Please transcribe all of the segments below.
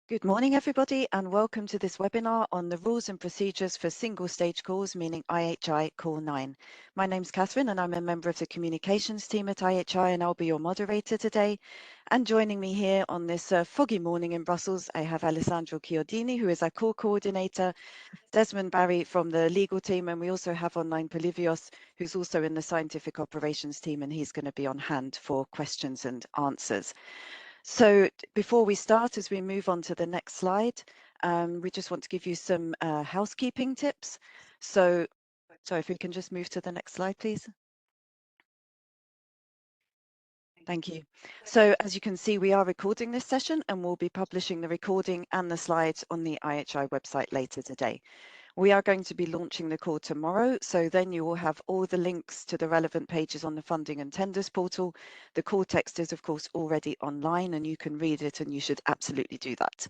Good morning, everybody, and welcome to this webinar on the rules and procedures for single-stage calls, meaning IHI Call 9. My name's Catherine, and I'm a member of the communications team at IHI, and I'll be your moderator today. And joining me here on this foggy morning in Brussels, I have Alessandro Chiodini, who is our call coordinator, Desmond Barry from the legal team, and we also have online Polivios, who's also in the scientific operations team, and he's going to be on hand for questions and answers. So before we start, as we move on to the next slide, we just want to give you some housekeeping tips. So if we can just move to the next slide, please. Thank you. So as you can see, we are recording this session and we'll be publishing the recording and the slides on the IHI website later today. We are going to be launching the call tomorrow, so then you will have all the links to the relevant pages on the funding and tenders portal. The call text is, of course, already online and you can read it, and you should absolutely do that.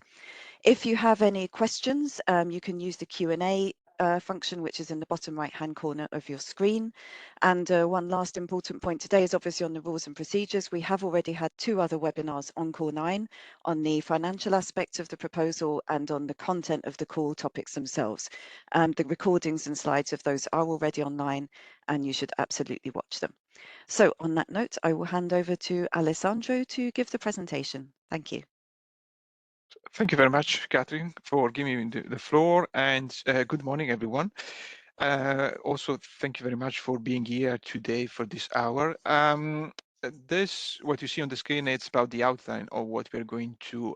If you have any questions, you can use the Q&A function, which is in the bottom right-hand corner of your screen. And one last important point today is obviously on the rules and procedures. We have already had 2 other webinars on Call 9 on the financial aspects of the proposal and on the content of the call topics themselves. The recordings and slides of those are already online, and you should absolutely watch them. So on that note, I will hand over to Alessandro to give the presentation. Thank you. Thank you very much, Catherine, for giving me the floor, and good morning, everyone. Also, thank you very much for being here today for this hour. What you see on the screen, it's about the outline of what we're going to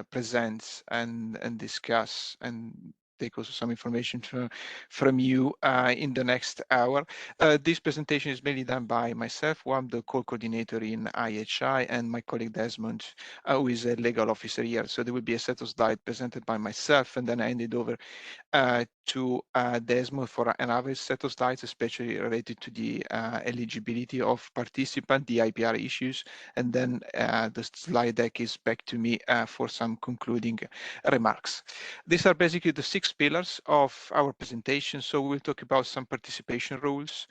present and discuss, and take also some information from you in the next hour. This presentation is mainly done by myself, who I'm the call coordinator in IHI, and my colleague Desmond, who is a legal officer here. So there will be a set of slides presented by myself, and then I hand it over to Desmond for another set of slides, especially related to the eligibility of participants, the IPR issues, and then the slide deck is back to me for some concluding remarks. These are basically the 6 pillars of our presentation. So we'll talk about some participation rules,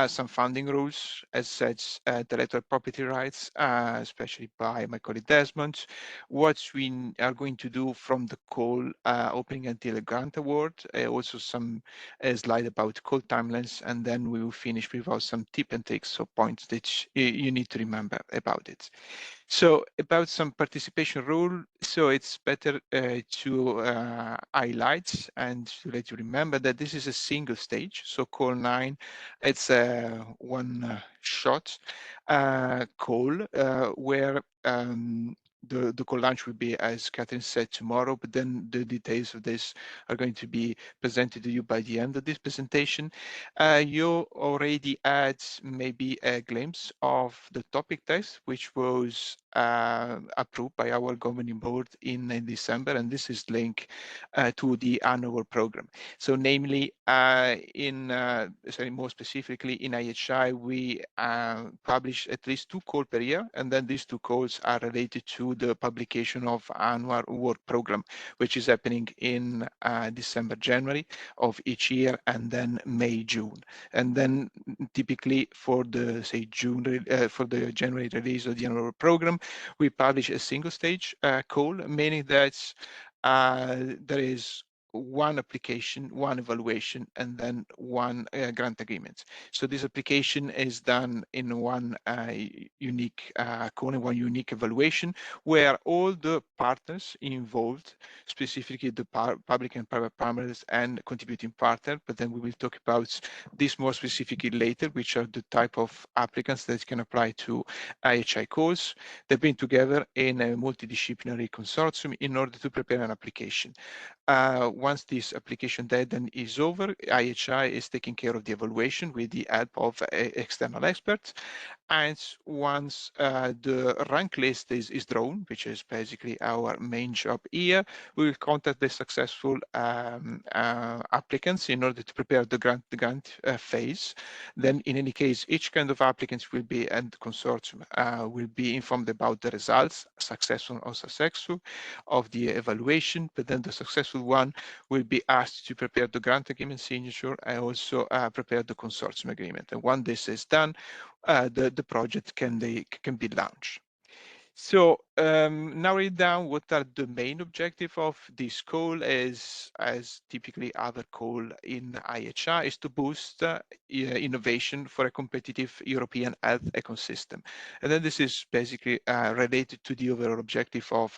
some funding rules, as such, intellectual property rights, especially by my colleague Desmond, what we are going to do from the call opening until a grant award, also some slide about call timelines, and then we will finish with some tip and tricks, so points that you need to remember about it. So about some participation rule, so it's better to highlight and to let you remember that this is a single stage. So call 9, it's a one shot call where the call launch will be, as Catherine said, tomorrow, but then the details of this are going to be presented to you by the end of this presentation. You already had maybe a glimpse of the topic text, which was approved by our governing board in December, and this is linked to the annual program. So namely, more specifically in IHI, we publish at least 2 calls per year, and then these 2 calls are related to the publication of annual work program, which is happening in December, January of each year, and then May, June. And then typically for the, say, for the January release of the annual program, we publish a single stage call, meaning that there is 1 application, 1 evaluation, and then 1 grant agreement. So this application is done in 1 unique call, and 1 unique evaluation, where all the partners involved, specifically the public and private partners and contributing partner, but then we will talk about this more specifically later, which are the type of applicants that can apply to IHI calls. They've been together in a multidisciplinary consortium in order to prepare an application. Once this application deadline is over, IHI is taking care of the evaluation with the help of external experts. And once the rank list is drawn, which is basically our main job here, we will contact the successful applicants in order to prepare the grant phase. Then in any case, each kind of applicants will be, and the consortium will be informed about the results, successful or successful, of the evaluation, but then the successful one will be asked to prepare the grant agreement signature and also prepare the consortium agreement. And once this is done, the project can be launched. So narrowing down what are the main objective of this call is, as typically other call in IHI, is to boost innovation for a competitive European health ecosystem. And then this is basically related to the overall objective of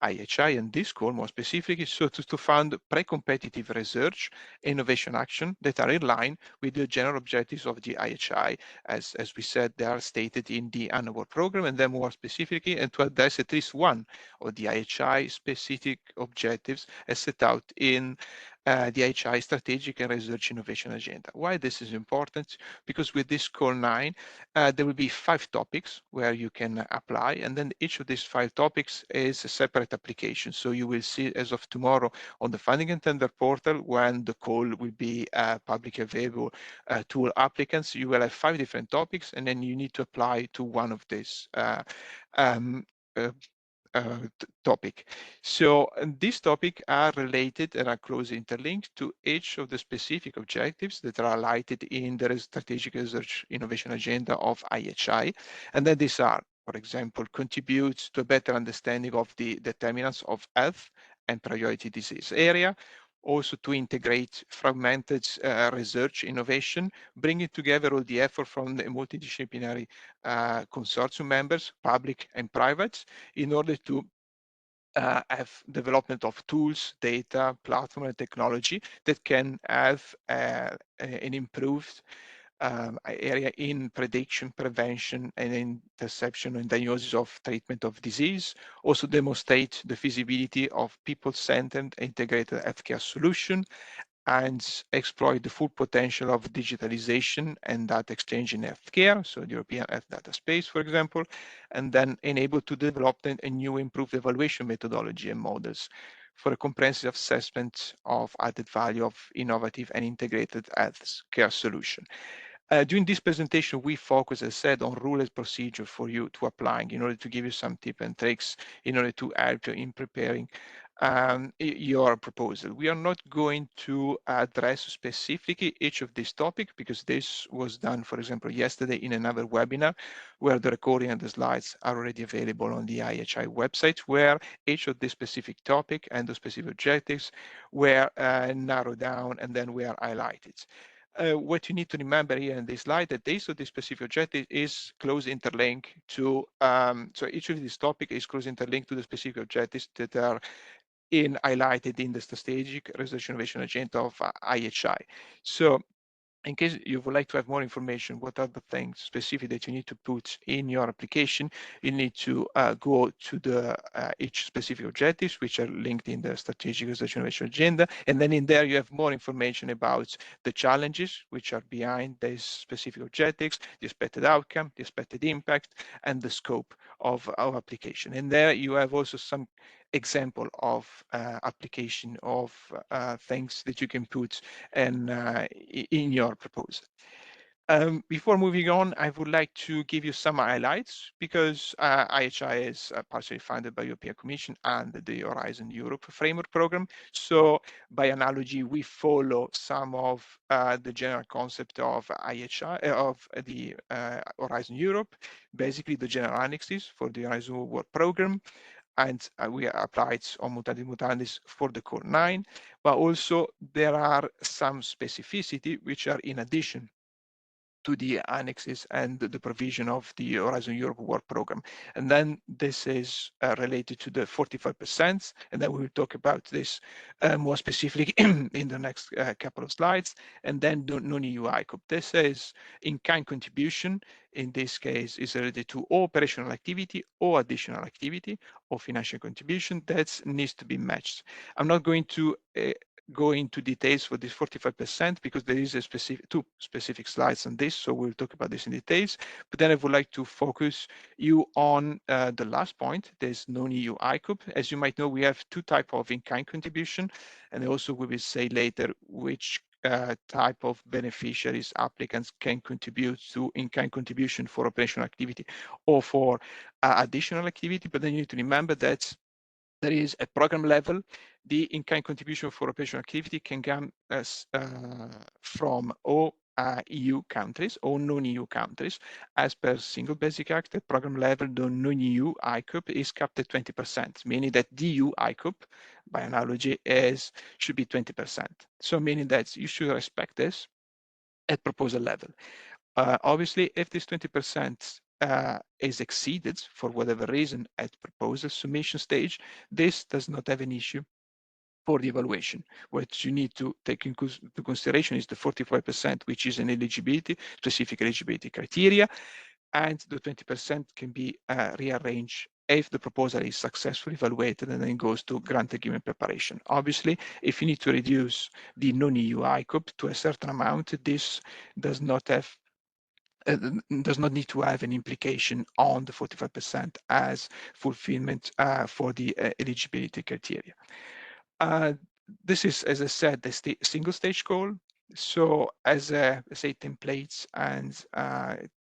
IHI and this call more specifically, so to fund pre-competitive research, innovation action that are in line with the general objectives of the IHI. As we said, they are stated in the annual program, and then more specifically, and to address at least one of the IHI specific objectives as set out in the IHI Strategic and Research Innovation Agenda. Why this is important? Because with this Call 9, there will be 5 topics where you can apply, and then each of these 5 topics is a separate application. So you will see as of tomorrow on the Funding and Tender portal, when the call will be publicly available to all applicants, you will have 5 different topics, and then you need to apply to one of these um, uh, topic. So these topics are related and are closely interlinked to each of the specific objectives that are highlighted in the Strategic Research Innovation Agenda of IHI. And then these are, for example, contributes to a better understanding of the determinants of health and priority disease area, also to integrate fragmented research innovation, bringing together all the effort from the multidisciplinary consortium members, public and private, in order to have development of tools, data, platform, and technology that can have an improved area in prediction, prevention, and interception and diagnosis of treatment of disease. Also demonstrate the feasibility of people-centered integrated healthcare solution, and exploit the full potential of digitalization and data exchange in healthcare, so the European Health Data Space, for example, and then enable to develop a new improved evaluation methodology and models for a comprehensive assessment of added value of innovative and integrated healthcare solution. During this presentation, we focus, as I said, on rule and procedure for you to applying in order to give you some tips and tricks in order to help you in preparing your proposal. We are not going to address specifically each of these topics because this was done, for example, yesterday in another webinar where the recording and the slides are already available on the IHI website, where each of the specific topic and the specific objectives were narrowed down and then were highlighted. What you need to remember here in this slide that this of the specific objective is close interlinked to, so each of these topic is close interlinked to the specific objectives that are highlighted in the strategic research innovation agenda of IHI. So in case you would like to have more information, what are the things specific that you need to put in your application, you need to go to the each specific objectives, which are linked in the strategic research innovation agenda. And then in there, you have more information about the challenges which are behind these specific objectives, the expected outcome, the expected impact, and the scope of our application. And there you have also some example of application of things that you can put in your proposal. Before moving on, I would like to give you some highlights because IHI is partially funded by European Commission and the Horizon Europe Framework Program. So by analogy, we follow some of the general concept of IHI, of the Horizon Europe, basically the general annexes for the Horizon Work Program, and we applied on mutandis mutandis for the core 9, but also there are some specificity which are in addition to the annexes and the provision of the Horizon Europe Work Program. And then this is related to the 45%, and then we will talk about this more specifically in the next couple of slides. And then the non-EU ICOP. This is in-kind contribution. In this case, is related to operational activity or additional activity or financial contribution that needs to be matched. I'm not going to go into details for this 45% because there is a two specific slides on this, so we'll talk about this in details. But then I would like to focus you on the last point. There's non-EU ICOP. As you might know, we have 2 types of in-kind contribution, and also we will say later which type of beneficiaries applicants can contribute to in-kind contribution for operational activity or for additional activity. But then you need to remember that there is a program level. The in-kind contribution for operational activity can come as from EU countries or non-EU countries. As per single basic act at program level, the non-EU ICUP is capped at 20%, meaning that the EU ICUP, by analogy, should be 20%. So meaning that you should respect this at proposal level. Obviously, if this 20% is exceeded for whatever reason at proposal submission stage, this does not have an issue for the evaluation. What you need to take into consideration is the 45%, which is an eligibility, specific eligibility criteria, and the 20% can be rearranged if the proposal is successfully evaluated and then goes to grant agreement preparation. Obviously, if you need to reduce the non-EU ICOP to a certain amount, this does not need to have an implication on the 45% as fulfillment for the eligibility criteria. This is, as I said, the single stage call. So as let's say templates and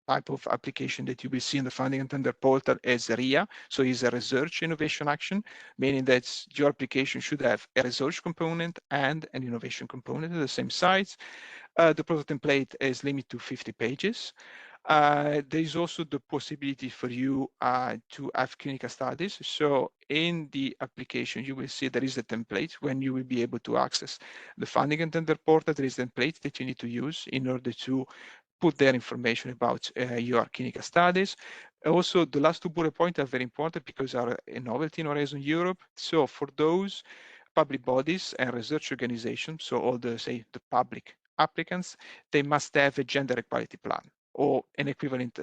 type of application that you will see in the funding and tender portal is RIA. So it's a research innovation action, meaning that your application should have a research component and an innovation component at the same size. The product template is limited to 50 pages. There is also the possibility for you to have clinical studies. So in the application, you will see there is a template when you will be able to access the funding and tender portal. There is a template that you need to use in order to put their information about your clinical studies. Also, the last two bullet points are very important because are a novelty in Horizon Europe. So for those public bodies and research organizations, so all the, say, the public applicants, they must have a gender equality plan or an equivalent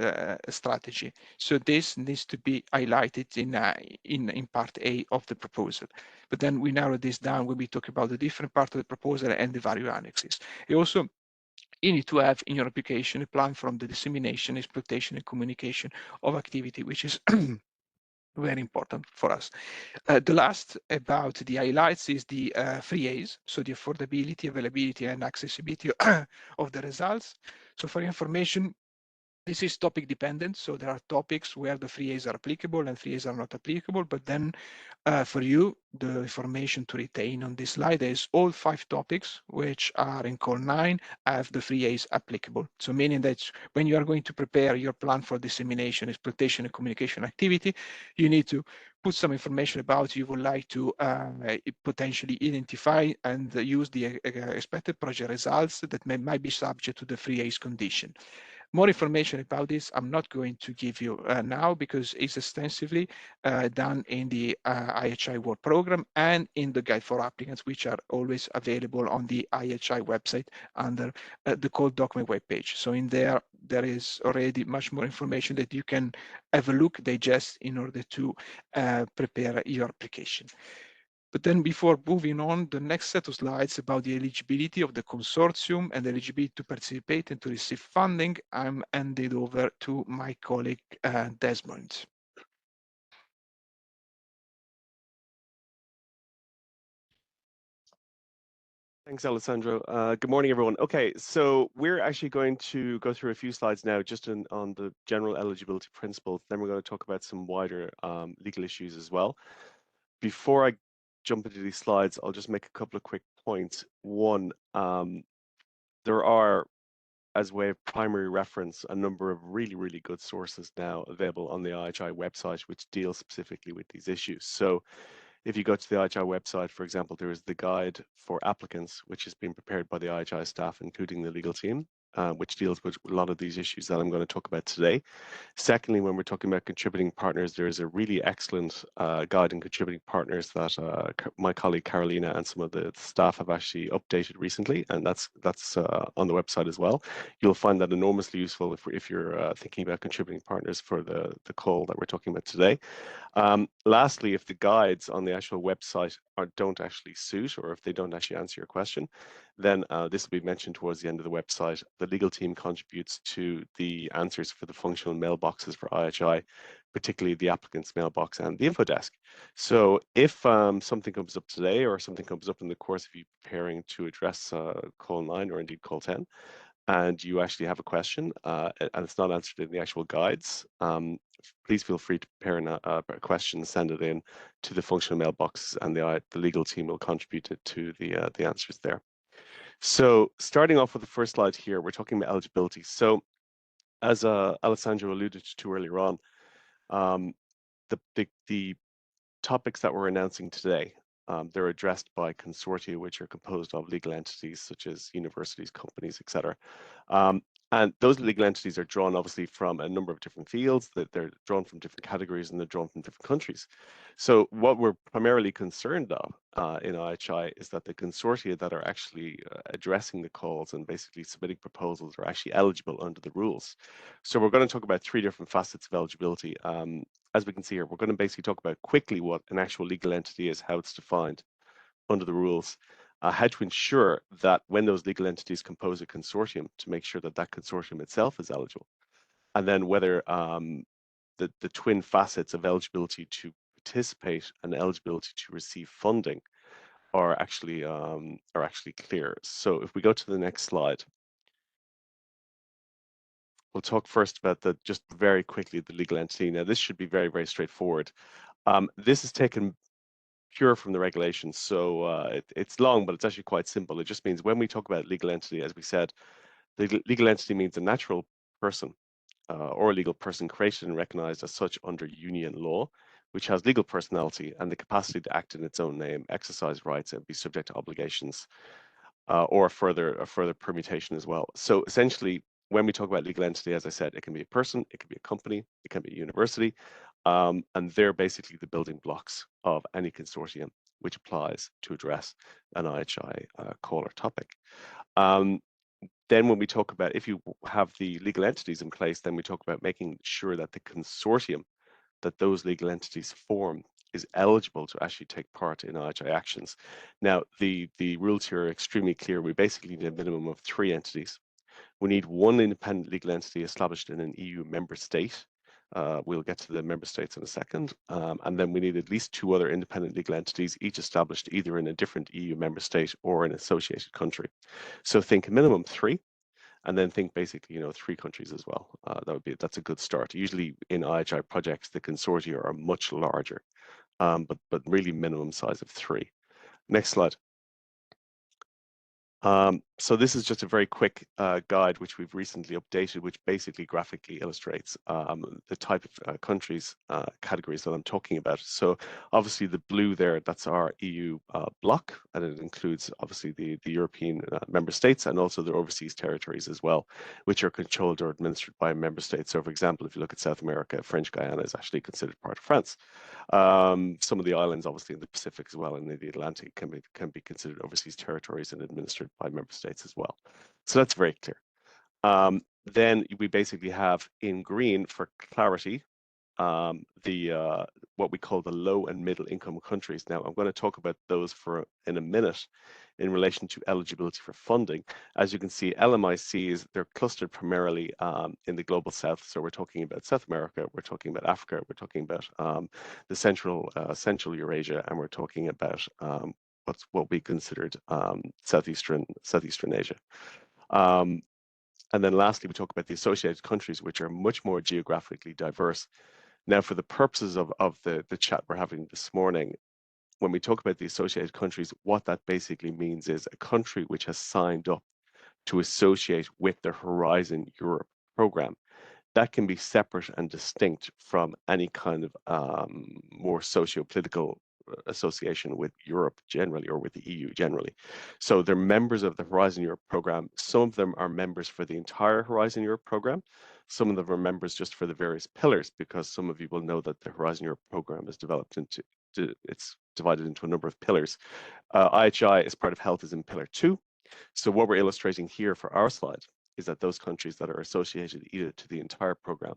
strategy. So this needs to be highlighted in part A of the proposal. But then we narrow this down when we talk about the different part of the proposal and the various annexes. It also, you need to have in your application a plan from the dissemination, exploitation, and communication of activity, which is very important for us. The last about the highlights is the 3As, so the affordability, availability, and accessibility of the results. So for information, this is topic dependent. So there are topics where the 3As are applicable and 3As are not applicable. But then for you, the information to retain on this slide is all 5 topics, which are in call 9, have the 3As applicable. So meaning that when you are going to prepare your plan for dissemination, exploitation, and communication activity, you need to put some information about you would like to potentially identify and use the expected project results that might be subject to the 3As condition. More information about this, I'm not going to give you now because it's extensively done in the IHI World Program and in the Guide for Applicants, which are always available on the IHI website under the call document webpage. So in there is already much more information that you can have a look, digest in order to prepare your application. But then before moving on, the next set of slides about the eligibility of the consortium and the eligibility to participate and to receive funding, I'm handed over to my colleague, Desmond. Thanks, Alessandro. Good morning, everyone. Okay, so we're actually going to go through a few slides now just on the general eligibility principles. Then we're going to talk about some wider legal issues as well. Before I jump into these slides, I'll just make a couple of quick points. One, there are, as way of primary reference, a number of really, really good sources now available on the IHI website, which deal specifically with these issues. So if you go to the IHI website, for example, there is the guide for applicants, which has been prepared by the IHI staff, including the legal team, which deals with a lot of these issues that I'm going to talk about today. Secondly, when we're talking about contributing partners, there is a really excellent guide in contributing partners that my colleague Carolina and some of the staff have actually updated recently, and that's on the website as well. You'll find that enormously useful if you're thinking about contributing partners for the call that we're talking about today. Lastly, if the guides on the actual website don't actually suit, or if they don't actually answer your question, then this will be mentioned towards the end of the website. The legal team contributes to the answers for the functional mailboxes for IHI, particularly the applicant's mailbox and the info desk. So if something comes up today or something comes up in the course of you preparing to address call 9 or indeed call 10, and you actually have a question and it's not answered in the actual guides, please feel free to prepare a question and send it in to the functional mailbox, and the legal team will contribute it to the answers there. So starting off with the first slide here, we're talking about eligibility. So as Alessandro alluded to earlier on, the topics that we're announcing today, they're addressed by consortia, which are composed of legal entities such as universities, companies, etc. And those legal entities are drawn obviously from a number of different fields, that they're drawn from different categories, and they're drawn from different countries. So what we're primarily concerned of in IHI is that the consortia that are actually addressing the calls and basically submitting proposals are actually eligible under the rules. So we're going to talk about three different facets of eligibility. As we can see here, we're going to basically talk about quickly what an actual legal entity is, how it's defined under the rules, how to ensure that when those legal entities compose a consortium, to make sure that that consortium itself is eligible, and then whether the twin facets of eligibility to participate and eligibility to receive funding are actually clear. So if we go to the next slide, we'll talk first about just very quickly the legal entity. Now this should be very, very straightforward. This is taken pure from the regulations, so it's long, but it's actually quite simple. It just means when we talk about legal entity, as we said, the legal entity means a natural person or a legal person created and recognized as such under union law, which has legal personality and the capacity to act in its own name, exercise rights, and be subject to obligations, or a further permutation as well. So essentially, when we talk about legal entity, as I said, it can be a person, it can be a company, it can be a university, and they're basically the building blocks of any consortium which applies to address an IHI call or topic. Then when we talk about, if you have the legal entities in place, then we talk about making sure that the consortium that those legal entities form is eligible to actually take part in IHI actions. Now, the rules here are extremely clear. We basically need a minimum of 3 entities. We need 1 independent legal entity established in an EU member state. We'll get to the member states in a second. And then we need at least 2 other independent legal entities, each established either in a different EU member state or an associated country. So think minimum 3. And then think basically, 3 countries as well. That's a good start. Usually in IHI projects, the consortia are much larger, but really minimum size of 3. Next slide. So this is just a very quick guide which we've recently updated, which basically graphically illustrates the type of countries categories that I'm talking about. So obviously the blue there, that's our EU bloc, and it includes obviously the European member states and also the overseas territories as well, which are controlled or administered by member states. So for example, if you look at South America, French Guiana is actually considered part of France. Some of the islands, obviously in the Pacific as well, and in the Atlantic, can be considered overseas territories and administered by member states as well. So that's very clear. Then we basically have in green, for clarity, what we call the low and middle income countries. Now, I'm going to talk about those in a minute in relation to eligibility for funding. As you can see, LMICs, they're clustered primarily in the global south. So we're talking about South America, we're talking about Africa, we're talking about the central Eurasia, and we're talking about what we considered southeastern Asia. And then lastly, we talk about the associated countries, which are much more geographically diverse. Now, for the purposes of the chat we're having this morning, when we talk about the associated countries, what that basically means is a country which has signed up to associate with the Horizon Europe program. That can be separate and distinct from any kind of more socio-political association with Europe generally, or with the EU generally. So they're members of the Horizon Europe program. Some of them are members for the entire Horizon Europe program. Some of them are members just for the various pillars, because some of you will know that the Horizon Europe program is developed it's divided into a number of pillars. IHI, as part of health, is in pillar 2. So what we're illustrating here for our slide is that those countries that are associated either to the entire program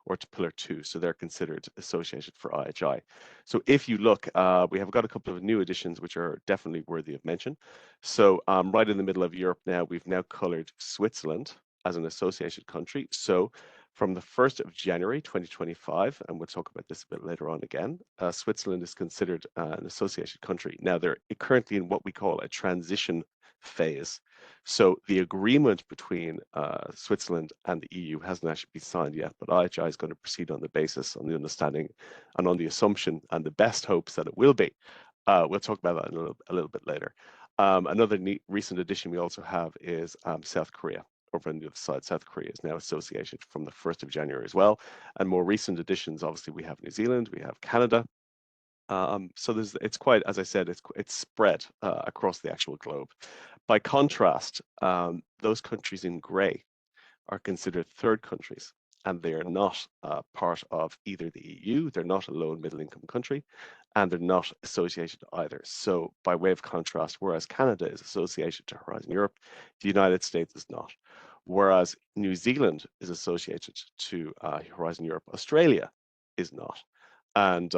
or to pillar 2, so they're considered associated for IHI. So if you look, we have got a couple of new additions which are definitely worthy of mention. So right in the middle of Europe now, we've now colored Switzerland as an associated country. So from the 1st of January 2025, and we'll talk about this a bit later on again, Switzerland is considered an associated country. Now they're currently in what we call a transition phase. So the agreement between Switzerland and the EU hasn't actually been signed yet, but IHI is going to proceed on the basis, on the understanding, and on the assumption and the best hopes that it will be. We'll talk about that a little bit later. Another neat recent addition we also have is South Korea. Over on the other side, South Korea is now associated from the 1st of January as well. And more recent additions, obviously, we have New Zealand, we have Canada. So it's quite, as I said, it's spread across the actual globe. By contrast, those countries in grey are considered third countries, and they are not part of either the EU, they're not a low and middle income country, and they're not associated either. So by way of contrast, whereas Canada is associated to Horizon Europe, the United States is not. Whereas New Zealand is associated to Horizon Europe, Australia is not. And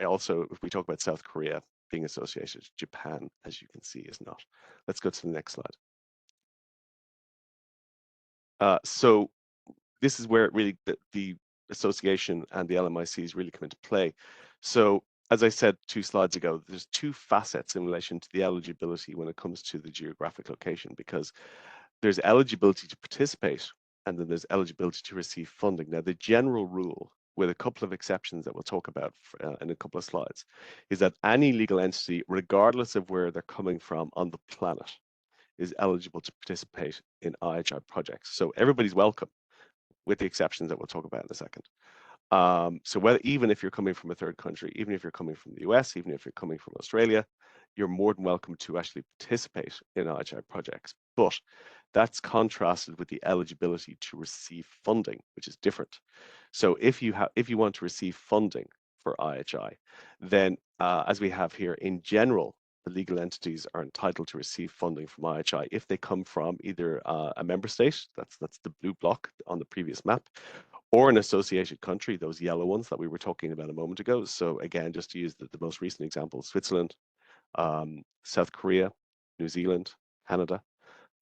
also, if we talk about South Korea being associated, Japan, as you can see, is not. Let's go to the next slide. So this is where really the association and the LMICs really come into play. So as I said 2 slides ago, there's 2 facets in relation to the eligibility when it comes to the geographic location, because there's eligibility to participate and then there's eligibility to receive funding. Now, the general rule, with a couple of exceptions that we'll talk about in a couple of slides, is that any legal entity, regardless of where they're coming from on the planet, is eligible to participate in IHI projects. So everybody's welcome, with the exceptions that we'll talk about in a second. So even if you're coming from a third country, even if you're coming from the US, even if you're coming from Australia, you're more than welcome to actually participate in IHI projects. But that's contrasted with the eligibility to receive funding, which is different. So if you want to receive funding for IHI, then as we have here, in general, the legal entities are entitled to receive funding from IHI if they come from either a member state, that's the blue block on the previous map, or an associated country, those yellow ones that we were talking about a moment ago. So again, just to use the most recent example, Switzerland, South Korea, New Zealand, Canada.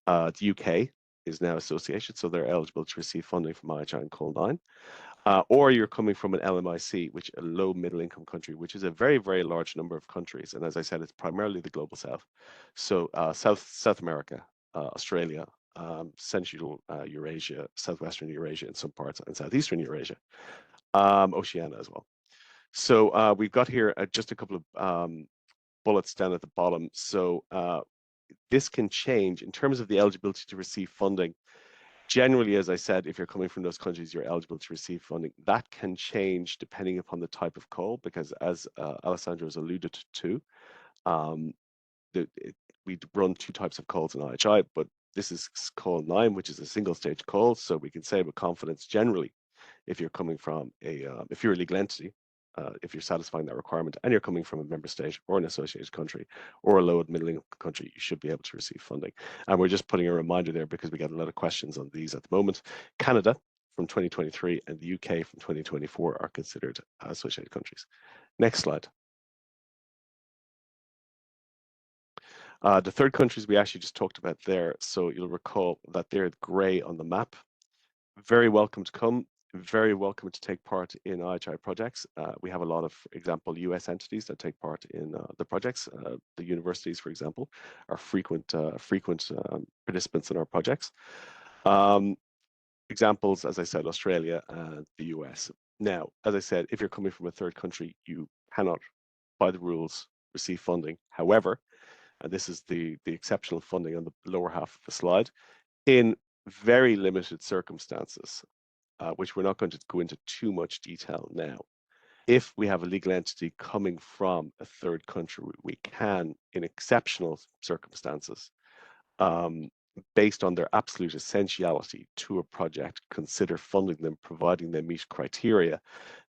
The UK is now associated, so they're eligible to receive funding from IHI and Call 9. Or you're coming from an LMIC, which a low middle income country, which is a very, very large number of countries. And as I said, it's primarily the global south. So South America, Australia, Central Eurasia, Southwestern Eurasia in some parts, and Southeastern Eurasia, Oceania as well. So we've got here just a couple of bullets down at the bottom. So this can change in terms of the eligibility to receive funding. Generally, as I said, if you're coming from those countries, you're eligible to receive funding. That can change depending upon the type of call, because as Alessandro has alluded to, we run 2 types of calls in IHI, but this is call 9, which is a single stage call. So we can say with confidence, generally, if you're coming from if you're a legal entity, if you're satisfying that requirement and you're coming from a member state or an associated country or a low and middle income country, you should be able to receive funding. And we're just putting a reminder there because we get a lot of questions on these at the moment. Canada from 2023 and the UK from 2024 are considered associated countries. Next slide. The third countries we actually just talked about there. So you'll recall that they're grey on the map. Very welcome to come. Very welcome to take part in IHI projects. We have a lot of, example, US entities that take part in the projects. The universities, for example, are frequent participants in our projects. Examples, as I said, Australia and the US. Now, as I said, if you're coming from a third country, you cannot, by the rules, receive funding. However, and this is the exceptional funding on the lower half of the slide, in very limited circumstances, which we're not going to go into too much detail now. If we have a legal entity coming from a third country, we can, in exceptional circumstances, based on their absolute essentiality to a project, consider funding them, providing they meet criteria.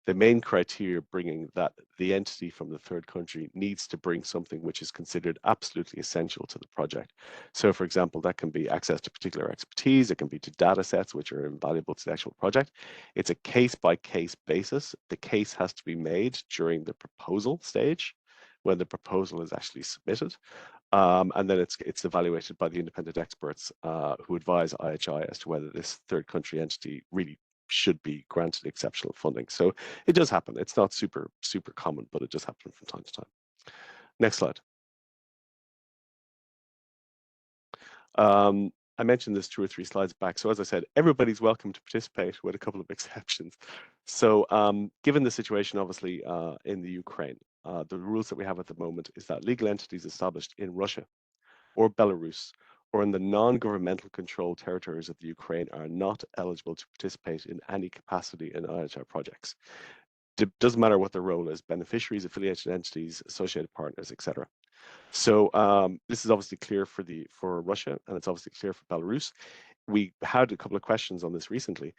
The main criteria bringing that the entity from the third country needs to bring something which is considered absolutely essential to the project. So for example, that can be access to particular expertise, it can be to data sets which are invaluable to the actual project. It's a case-by-case basis. The case has to be made during the proposal stage, when the proposal is actually submitted. And then it's evaluated by the independent experts who advise IHI as to whether this third country entity really should be granted exceptional funding. So it does happen. It's not super common, but it does happen from time to time. Next slide. I mentioned this 2 or 3 slides back. So as I said, everybody's welcome to participate with a couple of exceptions. So given the situation, obviously, in the Ukraine, the rules that we have at the moment is that legal entities established in Russia or Belarus or in the non-governmental controlled territories of the Ukraine are not eligible to participate in any capacity in IHI projects. It doesn't matter what their role is, beneficiaries, affiliated entities, associated partners, etc. So this is obviously clear for Russia, and it's obviously clear for Belarus. We had a couple of questions on this recently.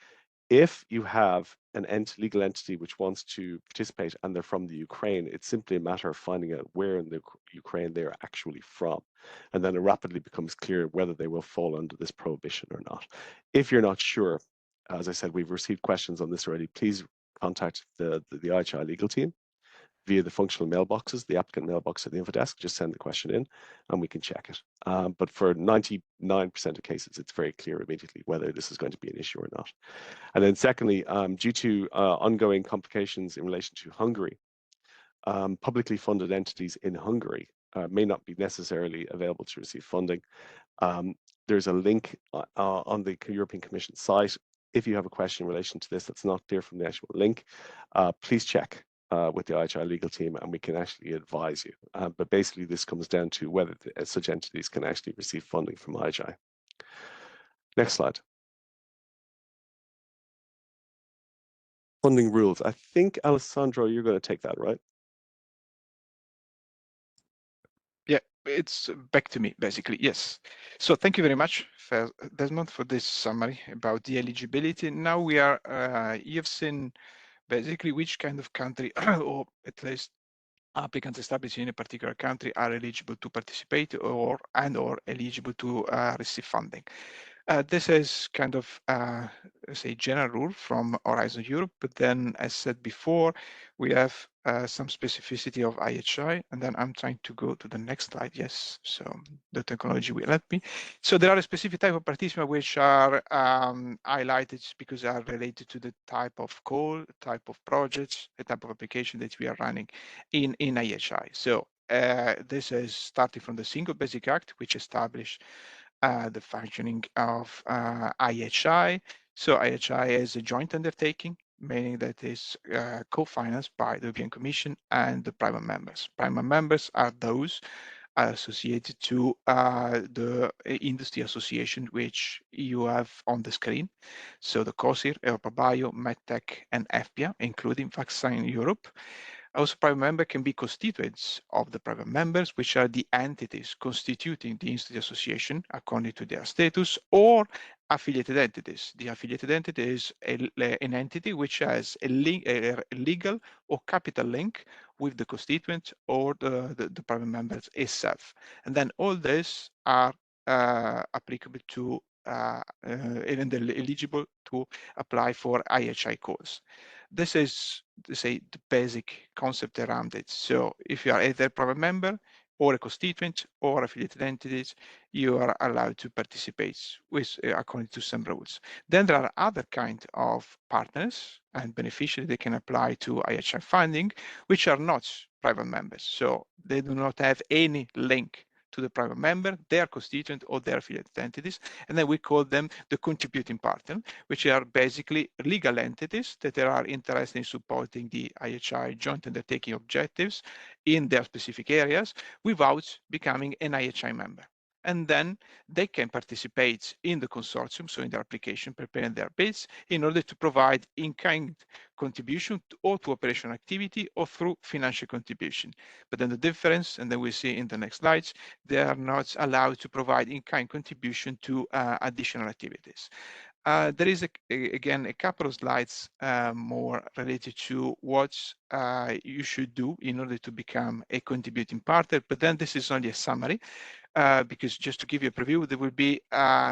If you have an legal entity which wants to participate and they're from the Ukraine, it's simply a matter of finding out where in the Ukraine they're actually from. And then it rapidly becomes clear whether they will fall under this prohibition or not. If you're not sure, as I said, we've received questions on this already, please contact the IHI legal team via the functional mailboxes, the applicant mailbox at the info desk. Just send the question in and we can check it. But for 99% of cases, it's very clear immediately whether this is going to be an issue or not. And then secondly, due to ongoing complications in relation to Hungary, publicly funded entities in Hungary may not be necessarily available to receive funding. There's a link on the European Commission site. If you have a question in relation to this that's not clear from the actual link, please check with the IHI legal team and we can actually advise you. But basically this comes down to whether such entities can actually receive funding from IHI. Next slide. Funding rules. I think, Alessandro, you're going to take that, right? Yeah, it's back to me, basically. Yes. So thank you very much, Desmond, for this summary about the eligibility. Now we are, you've seen basically which kind of country, or at least applicants established in a particular country are eligible to participate or eligible to receive funding. This is kind of, say, general rule from Horizon Europe, but then, as said before, we have some specificity of IHI, and then I'm trying to go to the next slide. Yes, so the technology will let me. So there are a specific type of participants which are highlighted because they are related to the type of call, type of projects, the type of application that we are running in IHI. So this is starting from the Single Basic Act, which established the functioning of IHI. So IHI is a joint undertaking, meaning that is co-financed by the European Commission and the private members. Private members are those associated to the industry association which you have on the screen. So the COSIR, EuropaBio, MedTech, and FPIA, including Vaccine Europe. Also, private member can be constituents of the private members, which are the entities constituting the industry association according to their status, or affiliated entities. The affiliated entity is an entity which has a legal or capital link with the constituent or the private members itself. And then all this are applicable to and eligible to apply for IHI calls. This is, to say, the basic concept around it. So if you are either a private member or a constituent or affiliated entities, you are allowed to participate with according to some rules. Then there are other kind of partners and beneficiaries that can apply to IHI funding, which are not private members. So they do not have any link to the private member, their constituent, or their affiliated entities. And then we call them the contributing partner, which are basically legal entities that are interested in supporting the IHI joint undertaking objectives in their specific areas without becoming an IHI member. And then they can participate in the consortium, so in their application, preparing their bids in order to provide in-kind contribution or to operational activity or through financial contribution. But then the difference, and then we see in the next slides, they are not allowed to provide in-kind contribution to additional activities. There is, again, a couple of slides more related to what you should do in order to become a contributing partner, but then this is only a summary. Because just to give you a preview, there will be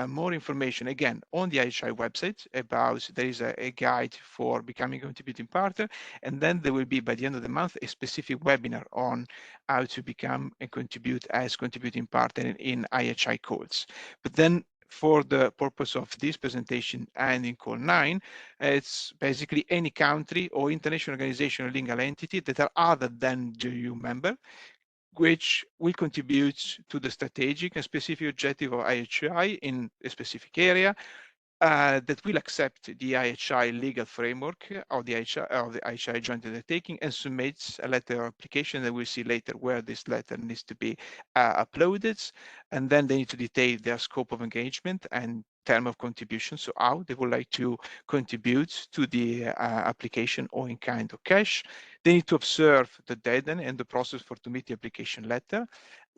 more information, again, on the IHI website about, there is a guide for becoming a contributing partner, and then there will be, by the end of the month, a specific webinar on how to become and contribute as contributing partner in IHI calls. But then, for the purpose of this presentation and in call 9, it's basically any country or international organization or legal entity that are other than the EU member, which will contribute to the strategic and specific objective of IHI in a specific area, that will accept the IHI legal framework of the IHI joint undertaking and submits a letter of application that we'll see later where this letter needs to be uploaded. And then they need to detail their scope of engagement and term of contribution, so how they would like to contribute to the application or in kind of cash. They need to observe the deadline and the process for to meet the application letter.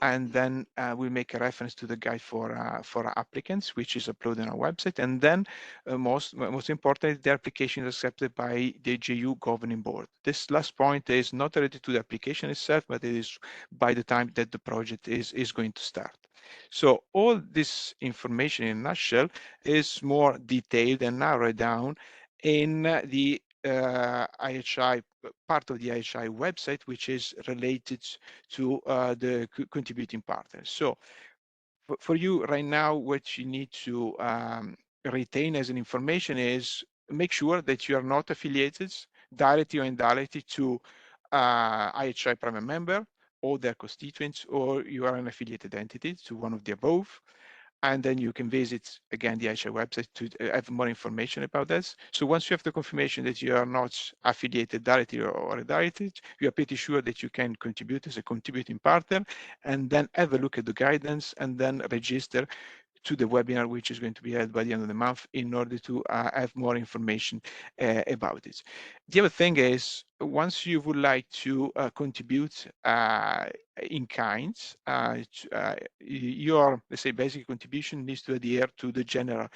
And then we make a reference to the guide for applicants, which is uploaded on our website. And then most importantly, the application is accepted by the JU governing board. This last point is not related to the application itself, but it is by the time that the project is going to start. So all this information in a nutshell is more detailed and narrowed down in the IHI part of the IHI website, which is related to the contributing partners. So for you right now, what you need to retain as an information is make sure that you are not affiliated directly or indirectly to IHI private member or their constituents, or you are an affiliated entity to one of the above. And then you can visit again the IHI website to have more information about this. So once you have the confirmation that you are not affiliated directly or indirectly, you are pretty sure that you can contribute as a contributing partner, and then have a look at the guidance and then register to the webinar, which is going to be held by the end of the month, in order to have more information about it. The other thing is, once you would like to contribute in kind, your, let's say, basic contribution needs to adhere to the general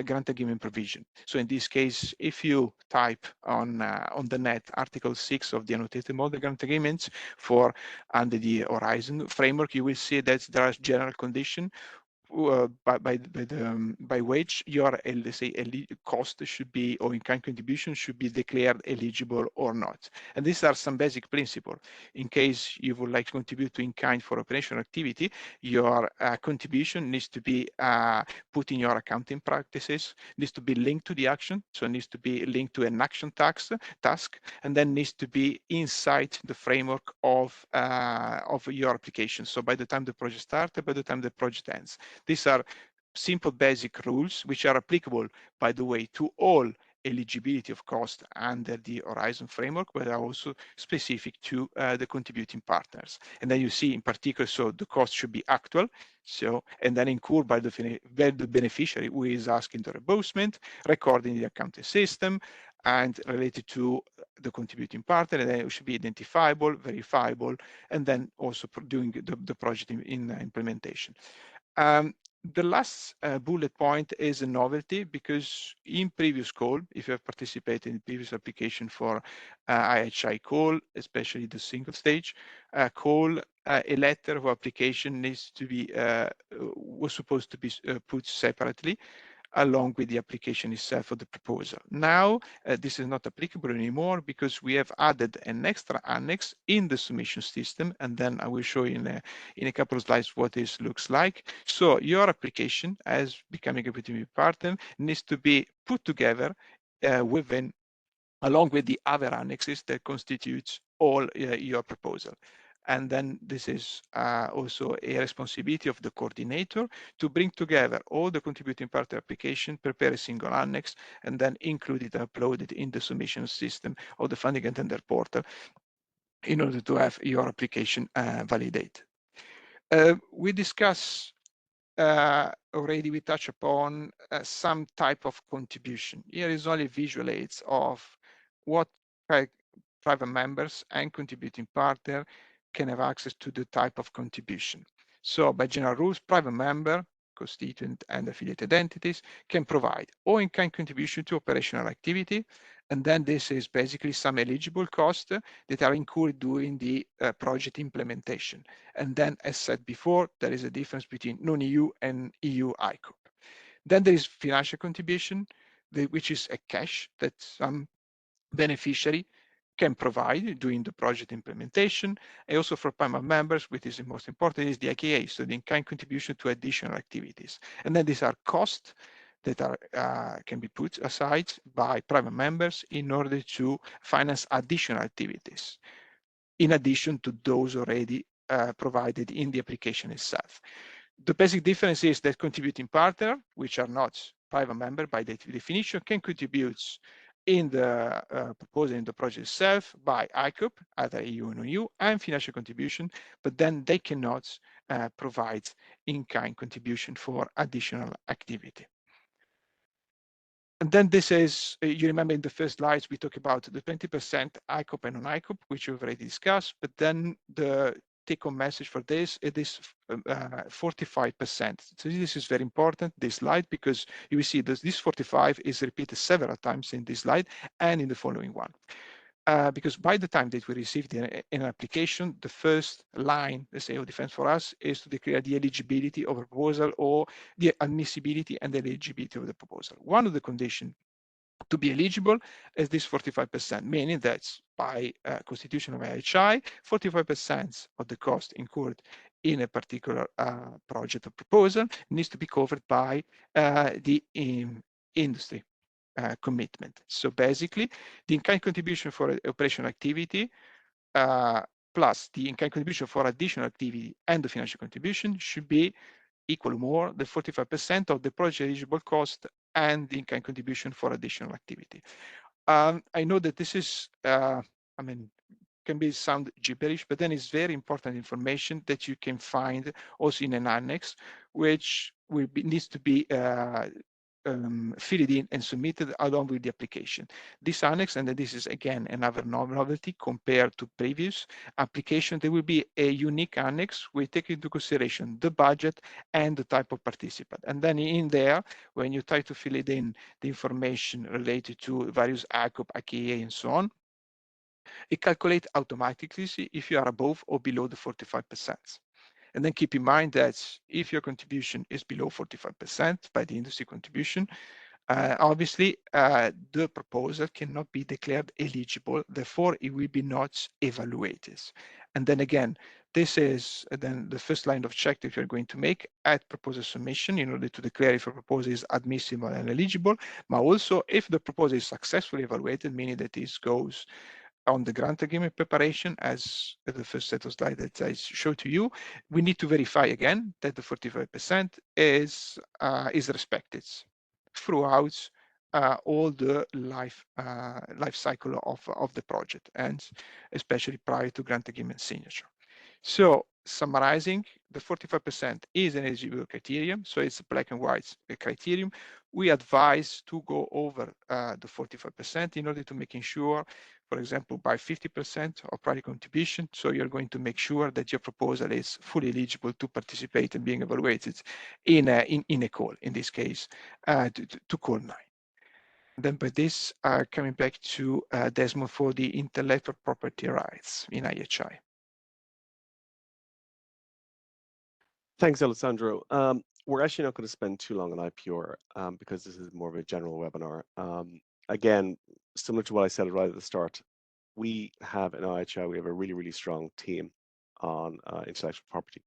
grant agreement provision. So in this case, if you type on the net Article 6 of the annotated model grant agreements for under the Horizon framework, you will see that there are general conditions by which your, let's say, cost should be, or in-kind contribution should be declared eligible or not. And these are some basic principles. In case you would like to contribute to in-kind for operational activity, your contribution needs to be put in your accounting practices, needs to be linked to the action, so it needs to be linked to an action task, and then needs to be inside the framework of your application. So by the time the project starts, by the time the project ends. These are simple basic rules which are applicable, by the way, to all eligibility of cost under the Horizon framework, but are also specific to the contributing partners. And then you see in particular, so the cost should be actual, so, and then incurred by the beneficiary who is asking the reimbursement, recording the accounting system, and related to the contributing partner, and then it should be identifiable, verifiable, and then also doing the project in implementation. The last bullet point is a novelty, because in previous call, if you have participated in previous application for IHI Call, especially the single stage call, a letter of application needs to be was supposed to be put separately along with the application itself of the proposal. Now, this is not applicable anymore, because we have added an extra annex in the submission system, and then I will show you in a couple of slides what this looks like. So your application, as becoming a PTV partner, needs to be put together along with the other annexes that constitutes all your proposal. And then this is also a responsibility of the coordinator to bring together all the contributing partner application, prepare a single annex, and then include it, upload it in the submission system of the funding and tender portal in order to have your application validated. We discuss already, we touch upon some type of contribution. Here is only visual aids of what private members and contributing partner can have access to the type of contribution. So by general rules, private member, constituent and affiliated entities can provide or in-kind contribution to operational activity. And then this is basically some eligible costs that are incurred during the project implementation. And then, as said before, there is a difference between non-EU and EU ICOP. Then there is financial contribution, which is a cash that some beneficiary can provide during the project implementation. And also for private members, which is the most important, is the IKA, so the in-kind contribution to additional activities. And then these are costs that are can be put aside by private members in order to finance additional activities, in addition to those already provided in the application itself. The basic difference is that contributing partner, which are not private member by definition can contribute in the proposal in the project itself by ICOP, either EU or non-EU, and financial contribution, but then they cannot provide in-kind contribution for additional activity. And then this is, you remember in the first slides, we talked about the 20% ICOP and non-ICOP, which we've already discussed, but then the take-home message for this, it is 45%. So this is very important, this slide, because you will see that this 45 is repeated several times in this slide and in the following one. Because by the time that we received an application, the first line, let's say, of defense for us is to declare the eligibility of a proposal or the admissibility and the eligibility of the proposal. One of the conditions to be eligible is this 45%, meaning that by constitution of IHI, 45% of the cost incurred in a particular project or proposal needs to be covered by the industry commitment. So basically, the in-kind contribution for operational activity plus the in-kind contribution for additional activity and the financial contribution should be equal or more than 45% of the project eligible cost and the in-kind contribution for additional activity. I know that this is, I mean, can sound gibberish, but then it's very important information that you can find also in an annex, which needs to be filled in and submitted along with the application. This annex, and this is again another novelty compared to previous application, there will be a unique annex which take into consideration the budget and the type of participant. And then in there, when you try to fill it in the information related to various ICOP, IKEA, and so on, it calculates automatically if you are above or below the 45%. And then keep in mind that if your contribution is below 45% by the industry contribution, obviously the proposal cannot be declared eligible, therefore it will be not evaluated. And then again, this is then the first line of check that you're going to make at proposal submission in order to declare if a proposal is admissible and eligible, but also if the proposal is successfully evaluated, meaning that this goes on the grant agreement preparation, as the first set of slides that I showed to you, we need to verify again that the 45% is respected throughout all the life cycle of the project, and especially prior to grant agreement signature. So summarizing, the 45% is an eligibility criterion, so it's a black and white criterion. We advise to go over the 45% in order to making sure, for example, by 50% of private contribution. So you're going to make sure that your proposal is fully eligible to participate and being evaluated in a call, in this case, to call 9. Then by this, coming back to Desmond for the intellectual property rights in IHI. Thanks, Alessandro. We're actually not going to spend too long on IPR because this is more of a general webinar. Again, similar to what I said right at the start, we have in IHI, we have a really, really strong team on intellectual property.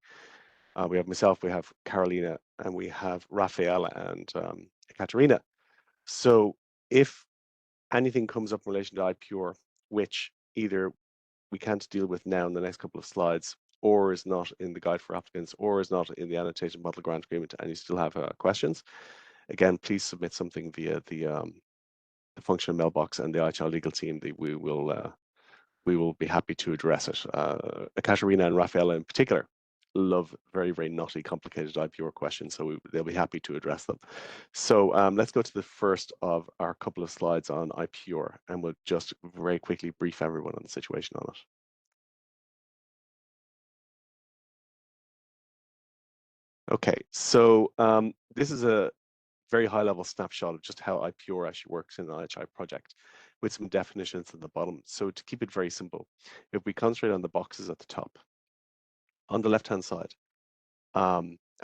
We have myself, we have Carolina, and we have Rafaela and Katerina. So if anything comes up in relation to IPR, which either we can't deal with now in the next couple of slides, or is not in the guide for applicants, or is not in the annotated model grant agreement, and you still have questions, again, please submit something via the functional mailbox, and the IHI legal team, we will be happy to address it. Katerina and Rafaela in particular love very, very nutty, complicated IPR questions, so they'll be happy to address them. So let's go to the first of our couple of slides on IPR, and we'll just very quickly brief everyone on the situation on it. Okay, so this is a very high-level snapshot of just how IPR actually works in the IHI project, with some definitions at the bottom. So to keep it very simple, if we concentrate on the boxes at the top, on the left-hand side,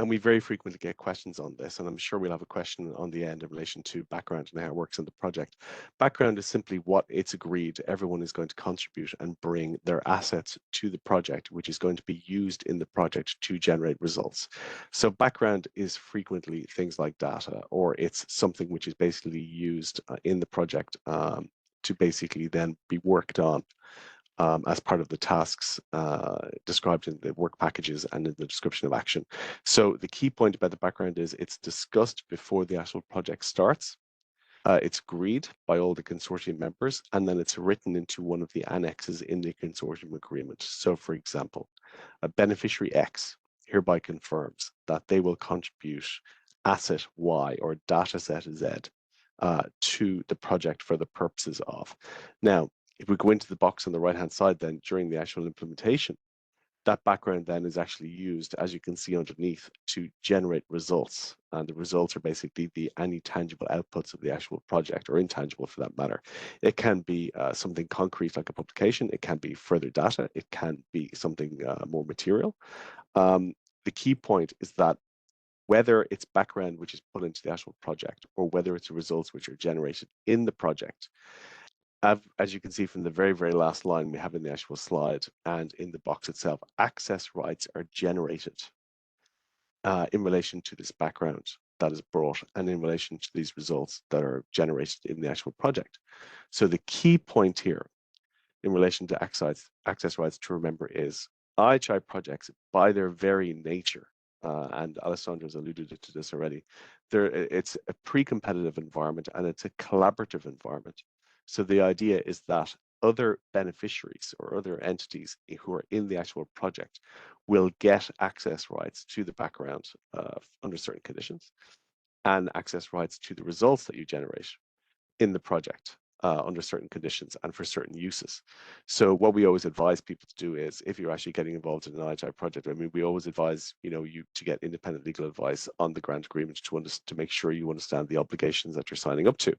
and we very frequently get questions on this, and I'm sure we'll have a question on the end in relation to background and how it works in the project. Background is simply what it's agreed everyone is going to contribute and bring their assets to the project, which is going to be used in the project to generate results. So background is frequently things like data, or it's something which is basically used in the project to basically then be worked on as part of the tasks described in the work packages and in the description of action. So the key point about the background is it's discussed before the actual project starts. It's agreed by all the consortium members, and then it's written into one of the annexes in the consortium agreement. So, for example, a beneficiary X hereby confirms that they will contribute asset Y or data set Z to the project for the purposes of. Now, if we go into the box on the right-hand side, then during the actual implementation, that background then is actually used, as you can see underneath, to generate results. And the results are basically any tangible outputs of the actual project, or intangible for that matter. It can be something concrete like a publication. It can be further data. It can be something more material. The key point is that whether it's background which is put into the actual project or whether it's results which are generated in the project, as you can see from the very, very last line we have in the actual slide and in the box itself, access rights are generated in relation to this background that is brought and in relation to these results that are generated in the actual project. So the key point here in relation to access rights to remember is IHI projects, by their very nature, and Alessandro's alluded to this already, it's a pre-competitive environment and it's a collaborative environment. So the idea is that other beneficiaries or other entities who are in the actual project will get access rights to the background under certain conditions and access rights to the results that you generate in the project under certain conditions and for certain uses. So what we always advise people to do is, if you're actually getting involved in an IHI project, I mean, we always advise you to get independent legal advice on the grant agreement to make sure you understand the obligations that you're signing up to.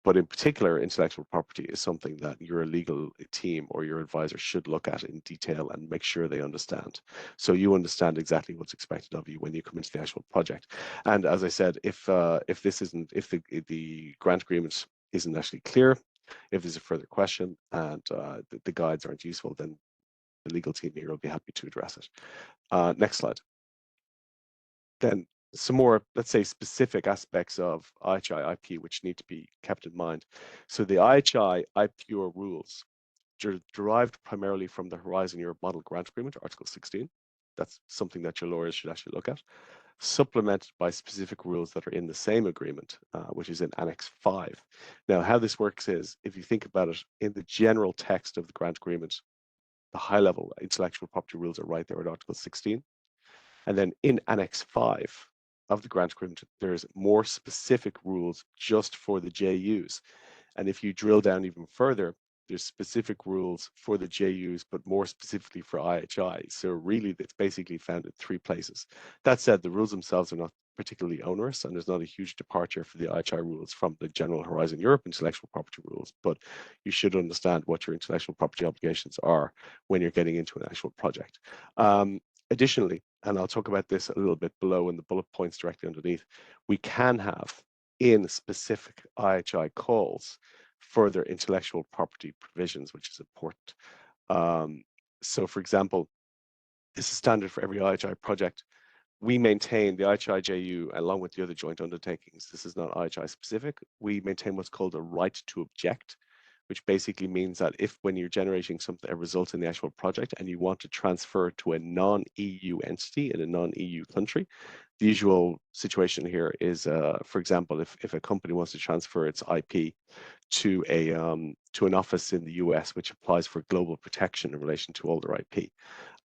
But in particular, intellectual property is something that your legal team or your advisor should look at in detail and make sure they understand. So you understand exactly what's expected of you when you come into the actual project. And as I said, if the grant agreement isn't actually clear, if there's a further question and the guides aren't useful, then the legal team here will be happy to address it. Next slide. Then some more, let's say, specific aspects of IHI IP which need to be kept in mind. So the IHI IPR rules derived primarily from the Horizon Europe Model Grant Agreement, Article 16. That's something that your lawyers should actually look at. Supplemented by specific rules that are in the same agreement, which is in Annex 5. Now, how this works is, if you think about it, in the general text of the grant agreement, the high-level intellectual property rules are right there at Article 16. And then in Annex 5 of the grant agreement, there's more specific rules just for the JUs. And if you drill down even further, there's specific rules for the JUs, but more specifically for IHI. So really, it's basically found in 3 places. That said, the rules themselves are not particularly onerous, and there's not a huge departure for the IHI rules from the general Horizon Europe intellectual property rules, but you should understand what your intellectual property obligations are when you're getting into an actual project. Additionally, and I'll talk about this a little bit below in the bullet points directly underneath, we can have in specific IHI calls further intellectual property provisions, which is important. So for example, this is standard for every IHI project. We maintain the IHI JU along with the other joint undertakings. This is not IHI specific. We maintain what's called a right to object, which basically means that if when you're generating a result in the actual project and you want to transfer to a non-EU entity in a non-EU country, the usual situation here is, for example, if a company wants to transfer its IP to an office in the US, which applies for global protection in relation to all their IP,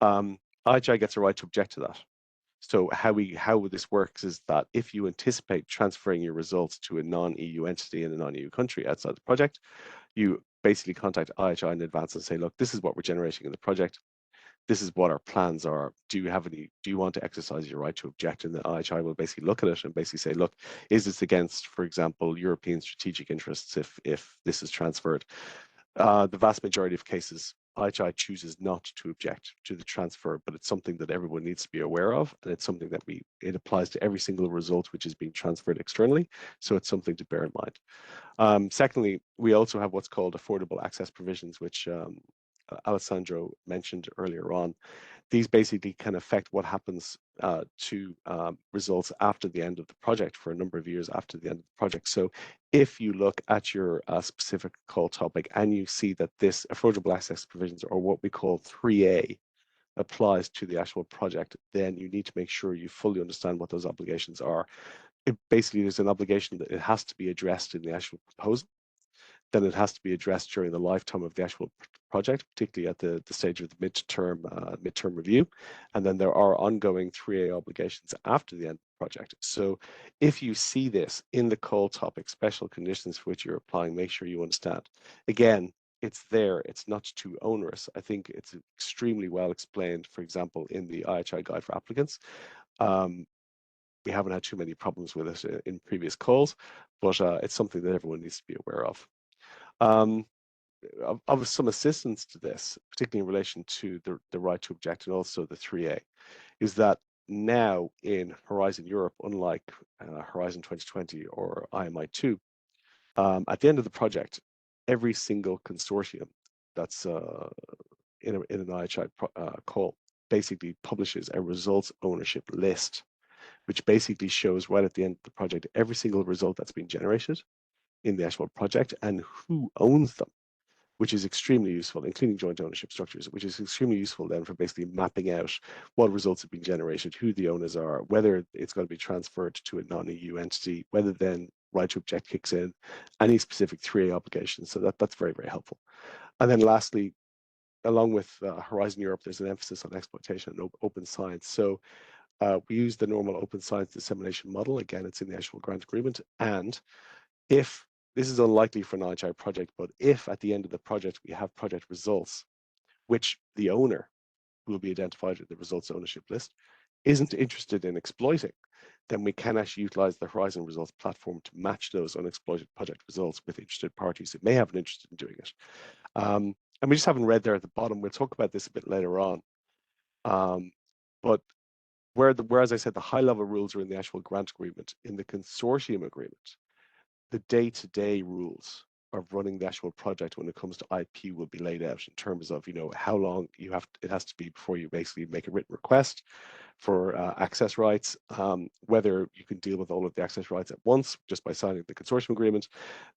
IHI gets a right to object to that. So how this works is that if you anticipate transferring your results to a non-EU entity in a non-EU country outside the project, you basically contact IHI in advance and say, look, this is what we're generating in the project. This is what our plans are. Do you want to exercise your right to object? And the IHI will basically look at it and basically say, look, is this against, for example, European strategic interests if this is transferred? The vast majority of cases, IHI chooses not to object to the transfer, but it's something that everyone needs to be aware of, and it's something that it applies to every single result which is being transferred externally, so it's something to bear in mind. Secondly, we also have what's called affordable access provisions, which Alessandro mentioned earlier on. these basically can affect what happens to results after the end of the project for a number of years after the end of the project. So if you look at your specific call topic and you see that this affordable access provisions, or what we call 3A, applies to the actual project, then you need to make sure you fully understand what those obligations are. Basically, there's an obligation that it has to be addressed in the actual proposal. Then it has to be addressed during the lifetime of the actual project, particularly at the stage of the midterm review. And then there are ongoing 3A obligations after the end of the project. So if you see this in the call topic, special conditions for which you're applying, make sure you understand. Again, it's there, it's not too onerous. I think it's extremely well explained, for example, in the IHI Guide for Applicants. We haven't had too many problems with it in previous calls, but it's something that everyone needs to be aware of. Of some assistance to this, particularly in relation to the right to object and also the 3A, is that now in Horizon Europe, unlike Horizon 2020 or IMI2, at the end of the project, every single consortium that's in an IHI call basically publishes a results ownership list, which basically shows right at the end of the project every single result that's been generated in the actual project and who owns them, which is extremely useful, including joint ownership structures, which is extremely useful then for basically mapping out what results have been generated, who the owners are, whether it's going to be transferred to a non-EU entity, whether then right to object kicks in, any specific 3A obligations. So that's very, very helpful. And then lastly, along with Horizon Europe, there's an emphasis on exploitation and open science. So we use the normal open science dissemination model. Again, it's in the actual grant agreement. And if this is unlikely for an IHI project, but if at the end of the project we have project results, which the owner, who will be identified in the results ownership list, isn't interested in exploiting, then we can actually utilize the Horizon Results platform to match those unexploited project results with interested parties that may have an interest in doing it. And we just haven't read there at the bottom. We'll talk about this a bit later on. But whereas I said the high-level rules are in the actual grant agreement, in the consortium agreement, the day-to-day rules of running the actual project when it comes to IP will be laid out in terms of, how long it has to be before you basically make a written request for access rights, whether you can deal with all of the access rights at once just by signing the consortium agreement.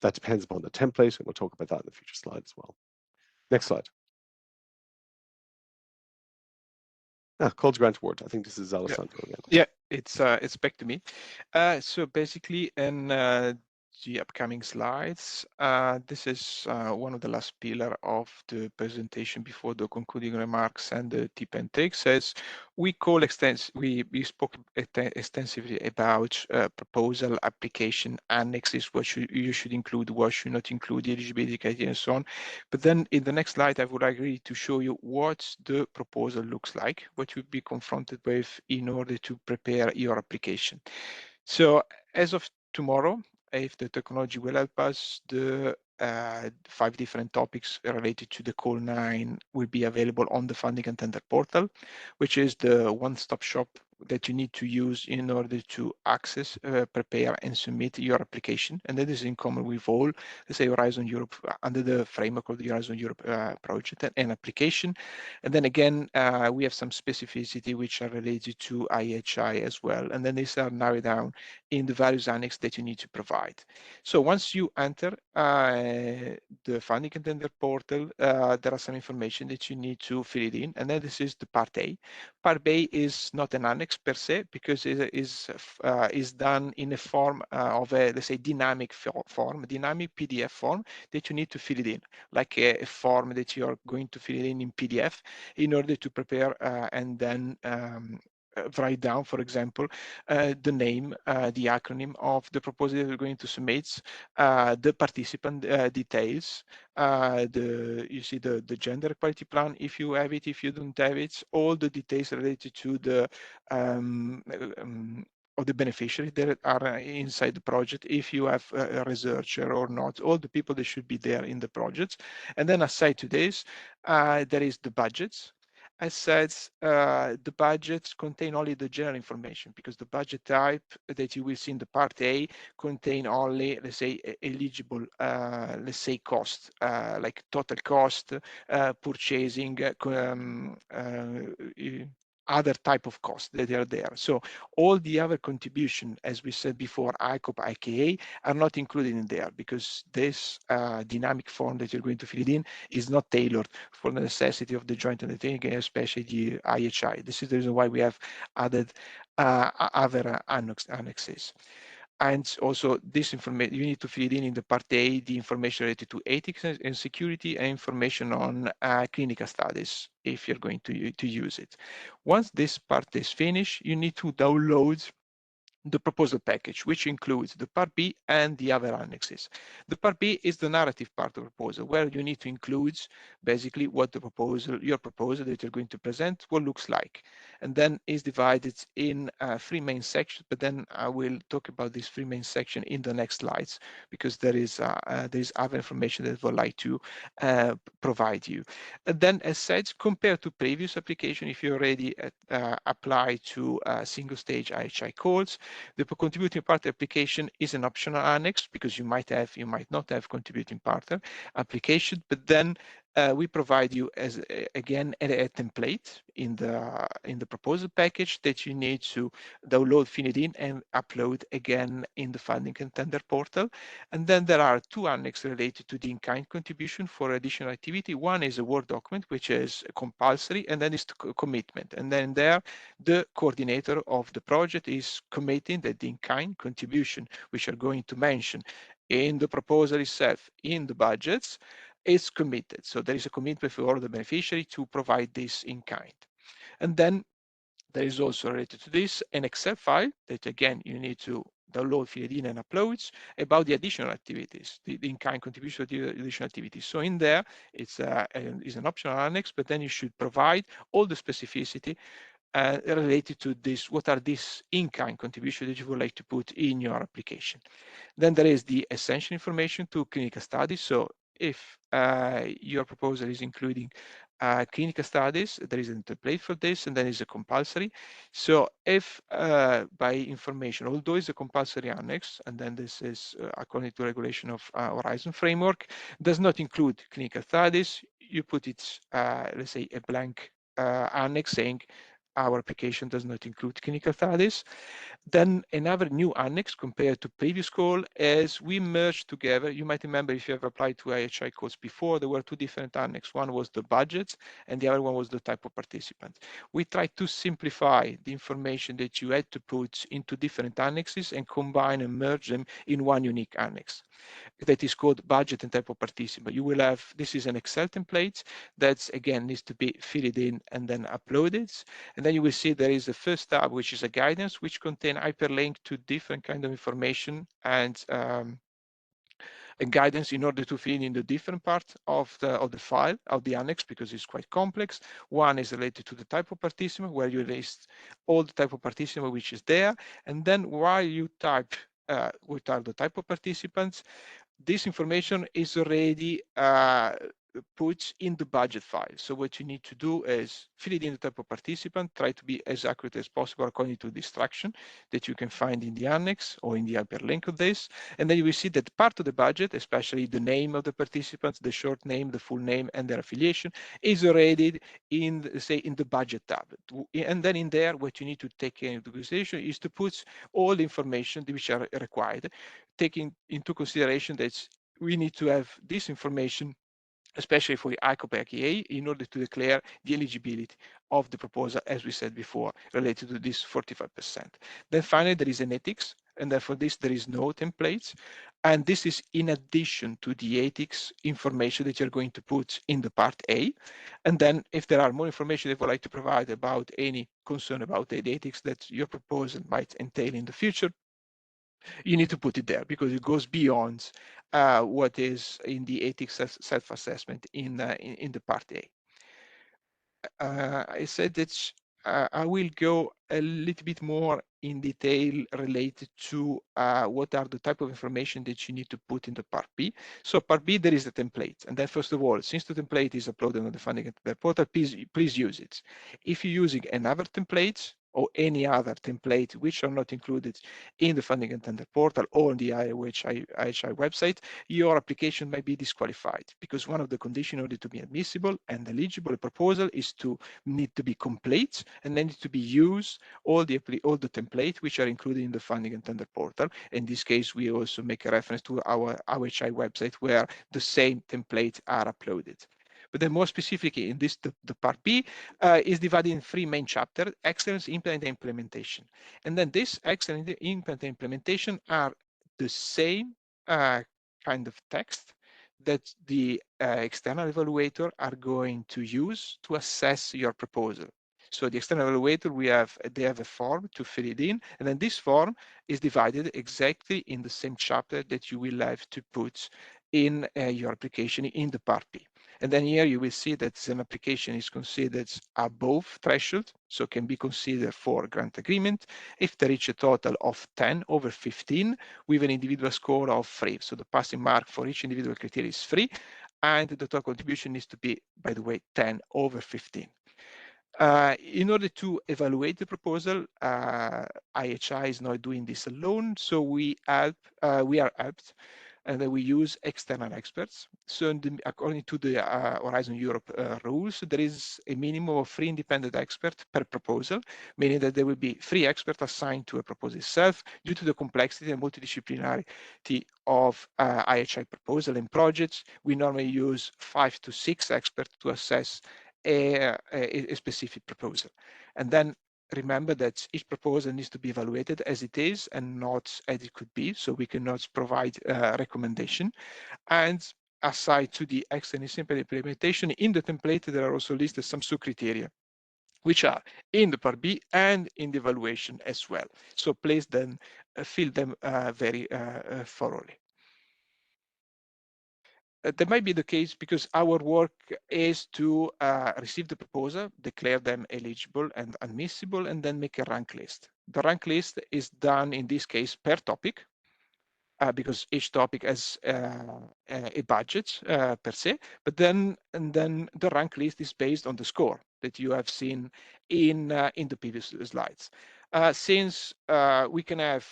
That depends upon the template, and we'll talk about that in a future slide as well. Next slide. Call to grant award. I think this is Alessandro again. Yeah, it's back to me. So basically, in the upcoming slides, this is one of the last pillar of the presentation before the concluding remarks and the tip and takes. As we spoke extensively about proposal, application, annexes, what you should include, what should not include, the eligibility criteria, and so on. But then in the next slide, I would like really to show you what the proposal looks like, what you'll be confronted with in order to prepare your application. So as of tomorrow, if the technology will help us, the 5 different topics related to the Call 9 will be available on the funding and tender portal, which is the one-stop shop that you need to use in order to access, prepare, and submit your application. And that is in common with all, let's say, Horizon Europe, under the framework of the Horizon Europe project and application. And then again, we have some specificity which are related to IHI as well. And then these are narrowed down in the various annexes that you need to provide. So once you enter the funding and tender portal, there are some information that you need to fill it in. And then this is the part A. Part B is not an annex per se, because it is done in a form of a, let's say, dynamic form, dynamic PDF form that you need to fill it in, like a form that you are going to fill it in PDF in order to prepare and then write down, for example, the name, the acronym of the proposal that you're going to submit, the participant details, you see the gender equality plan, if you have it, if you don't have it, all the details related to the of the beneficiaries that are inside the project, if you have a researcher or not, all the people that should be there in the project. And then aside to this, there is the budgets. as said, the budgets contain only the general information, because the budget type that you will see in the part A contain only, let's say, eligible, let's say, cost, like total cost, purchasing, other type of costs that are there. So all the other contribution, as we said before, ICOP, IKA, are not included in there, because this dynamic form that you're going to fill it in is not tailored for the necessity of the joint undertaking, especially the IHI. This is the reason why we have added other annexes. And also this information, you need to fill in the part A, the information related to ethics and security, and information on clinical studies, if you're going to use it. Once this part is finished, you need to download the proposal package, which includes the part B and the other annexes. The part B is the narrative part of the proposal, where you need to include basically what the proposal, your proposal that you're going to present, what looks like. And then is divided in three main sections, but then I will talk about these three main sections in the next slides, because there is other information that I would like to provide you. And then, as said, compared to previous application, if you already apply to single stage IHI calls, the contributing partner application is an optional annex, because you might have, you might not have contributing partner application, but then we provide you as again a template in the proposal package that you need to download, fill it in, and upload again in the funding and tender portal. And then there are two annexes related to the in-kind contribution for additional activity. One is a Word document, which is compulsory, and then it's the commitment. And then there, the coordinator of the project is committing that the in-kind contribution, which are going to mention in the proposal itself, in the budgets, is committed. So there is a commitment for the beneficiary to provide this in kind. And then there is also related to this an Excel file that again you need to download, fill it in, and upload about the additional activities, the in-kind contribution to the additional activities. So in there, it's an optional annex, but then you should provide all the specificity related to this. What are these in-kind contributions that you would like to put in your application? Then there is the essential information to clinical studies. So if your proposal is including clinical studies, there is a template for this, and then is a compulsory. So if by information, although it's a compulsory annex, and then this is according to regulation of Horizon framework, does not include clinical studies, you put it, let's say, a blank annex saying our application does not include clinical studies. Then another new annex compared to previous call is we merged together. You might remember if you have applied to IHI calls before, there were two different annexes. One was the budgets and the other one was the type of participant. We tried to simplify the information that you had to put into different annexes and combine and merge them in one unique annex that is called budget and type of participant. You will have, this is an Excel template that again needs to be filled in and then uploaded. And then you will see there is the first tab, which is a guidance, which contain hyperlink to different kind of information and a guidance in order to fill in the different parts of the file, of the annex, because it's quite complex. One is related to the type of participant, where you list all the type of participant which is there. And then while you type what are the type of participants, this information is already put in the budget file. So what you need to do is fill it in the type of participant, try to be as accurate as possible according to the instruction that you can find in the annex or in the hyperlink of this. And then you will see that part of the budget, especially the name of the participants, the short name, the full name, and their affiliation, is already in, say, in the budget tab. And then in there, what you need to take into consideration is to put all the information which are required, taking into consideration that we need to have this information, especially for the ICOP IKA, in order to declare the eligibility of the proposal, as we said before, related to this 45%. Then finally, there is an ethics, and therefore this, there is no templates. And this is in addition to the ethics information that you're going to put in the part A. And then if there are more information that you would like to provide about any concern about the ethics that your proposal might entail in the future, you need to put it there because it goes beyond what is in the ethics self-assessment in the part A. I said that I will go a little bit more in detail related to what are the type of information that you need to put in the Part B. So Part B, there is the template. And then first of all, since the template is uploaded on the funding and tender portal, please use it. If you're using another template or any other template which are not included in the funding and tender portal or on the IHI website, your application may be disqualified because one of the conditions in order to be admissible and eligible proposal is to need to be complete and then need to be used all the templates which are included in the funding and tender portal. In this case, we also make a reference to our IHI website where the same templates are uploaded. But then more specifically in this, the part B is divided in three main chapters: excellence, implement, and implementation. And then this excellence, implement, and implementation are the same kind of text that the external evaluator are going to use to assess your proposal. So the external evaluator, they have a form to fill it in, and then this form is divided exactly in the same chapter that you will have to put in your application in the Part B. And then here you will see that an application is considered above threshold, so can be considered for grant agreement if they reach a total of 10 over 15 with an individual score of 3. So the passing mark for each individual criteria is 3, and the total contribution needs to be, by the way, 10 over 15. In order to evaluate the proposal, IHI is not doing this alone, so we are helped, and then we use external experts. So according to the Horizon Europe rules, there is a minimum of 3 independent experts per proposal, meaning that there will be 3 experts assigned to a proposal itself. Due to the complexity and multidisciplinarity of IHI proposal and projects, we normally use 5 to 6 experts to assess a specific proposal. And then remember that each proposal needs to be evaluated as it is and not as it could be, so we cannot provide a recommendation. And aside to the excellent simple implementation, in the template there are also listed some sub-criteria which are in the Part B and in the evaluation as well. So please then fill them very thoroughly. That might be the case because our work is to receive the proposal, declare them eligible and admissible, and then make a rank list. The rank list is done in this case per topic, because each topic has a budget per se, but then the rank list is based on the score that you have seen in the previous slides. Since we can have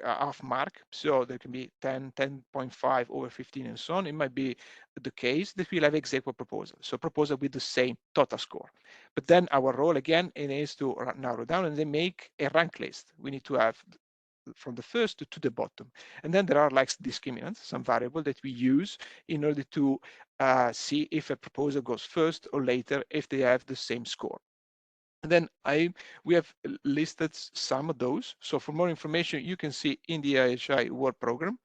half mark, so there can be 10, 10.5 over 15 and so on, it might be the case that we'll have executive proposal, so proposal with the same total score. But then our role again is to narrow down and then make a rank list. We need to have from the first to the bottom. And then there are like discriminants, some variable that we use in order to see if a proposal goes first or later if they have the same score. And then we have listed some of those. So for more information, you can see in the IHI Work Program,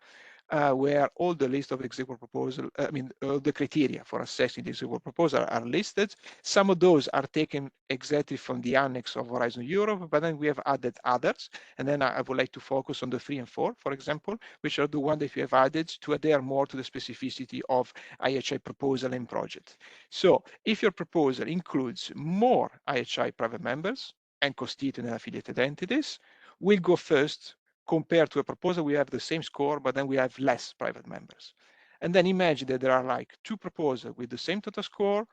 where all the list of executive proposal, the criteria for assessing the executive proposal are listed. Some of those are taken exactly from the annex of Horizon Europe, but then we have added others. And then I would like to focus on the 3 and 4, for example, which are the ones that we have added to adhere more to the specificity of IHI proposal and project. So if your proposal includes more IHI private members and constituent and affiliated entities, we'll go first compared to a proposal, we have the same score, but then we have less private members. And then imagine that there are like 2 proposals with the same total score,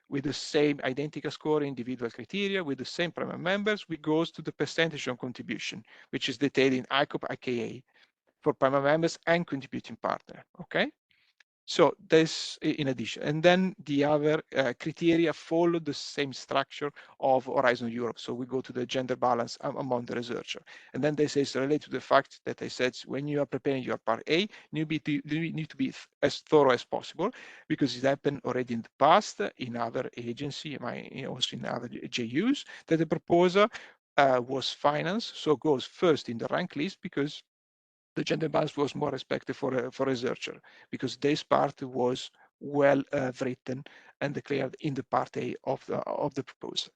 with the same identical score, individual criteria, with the same private members, we goes to the percentage of contribution, which is detailed in ICOP IKA for private members and contributing partner, okay? So this in addition, and then the other criteria follow the same structure of Horizon Europe. So we go to the gender balance among the researcher. And then this is related to the fact that I said, when you are preparing your part A, you need to be as thorough as possible because it happened already in the past in other agency, also in other JUs, that the proposal was financed, so goes first in the rank list because the gender balance was more respected for a researcher because this part was well written and declared in the part A of the proposal.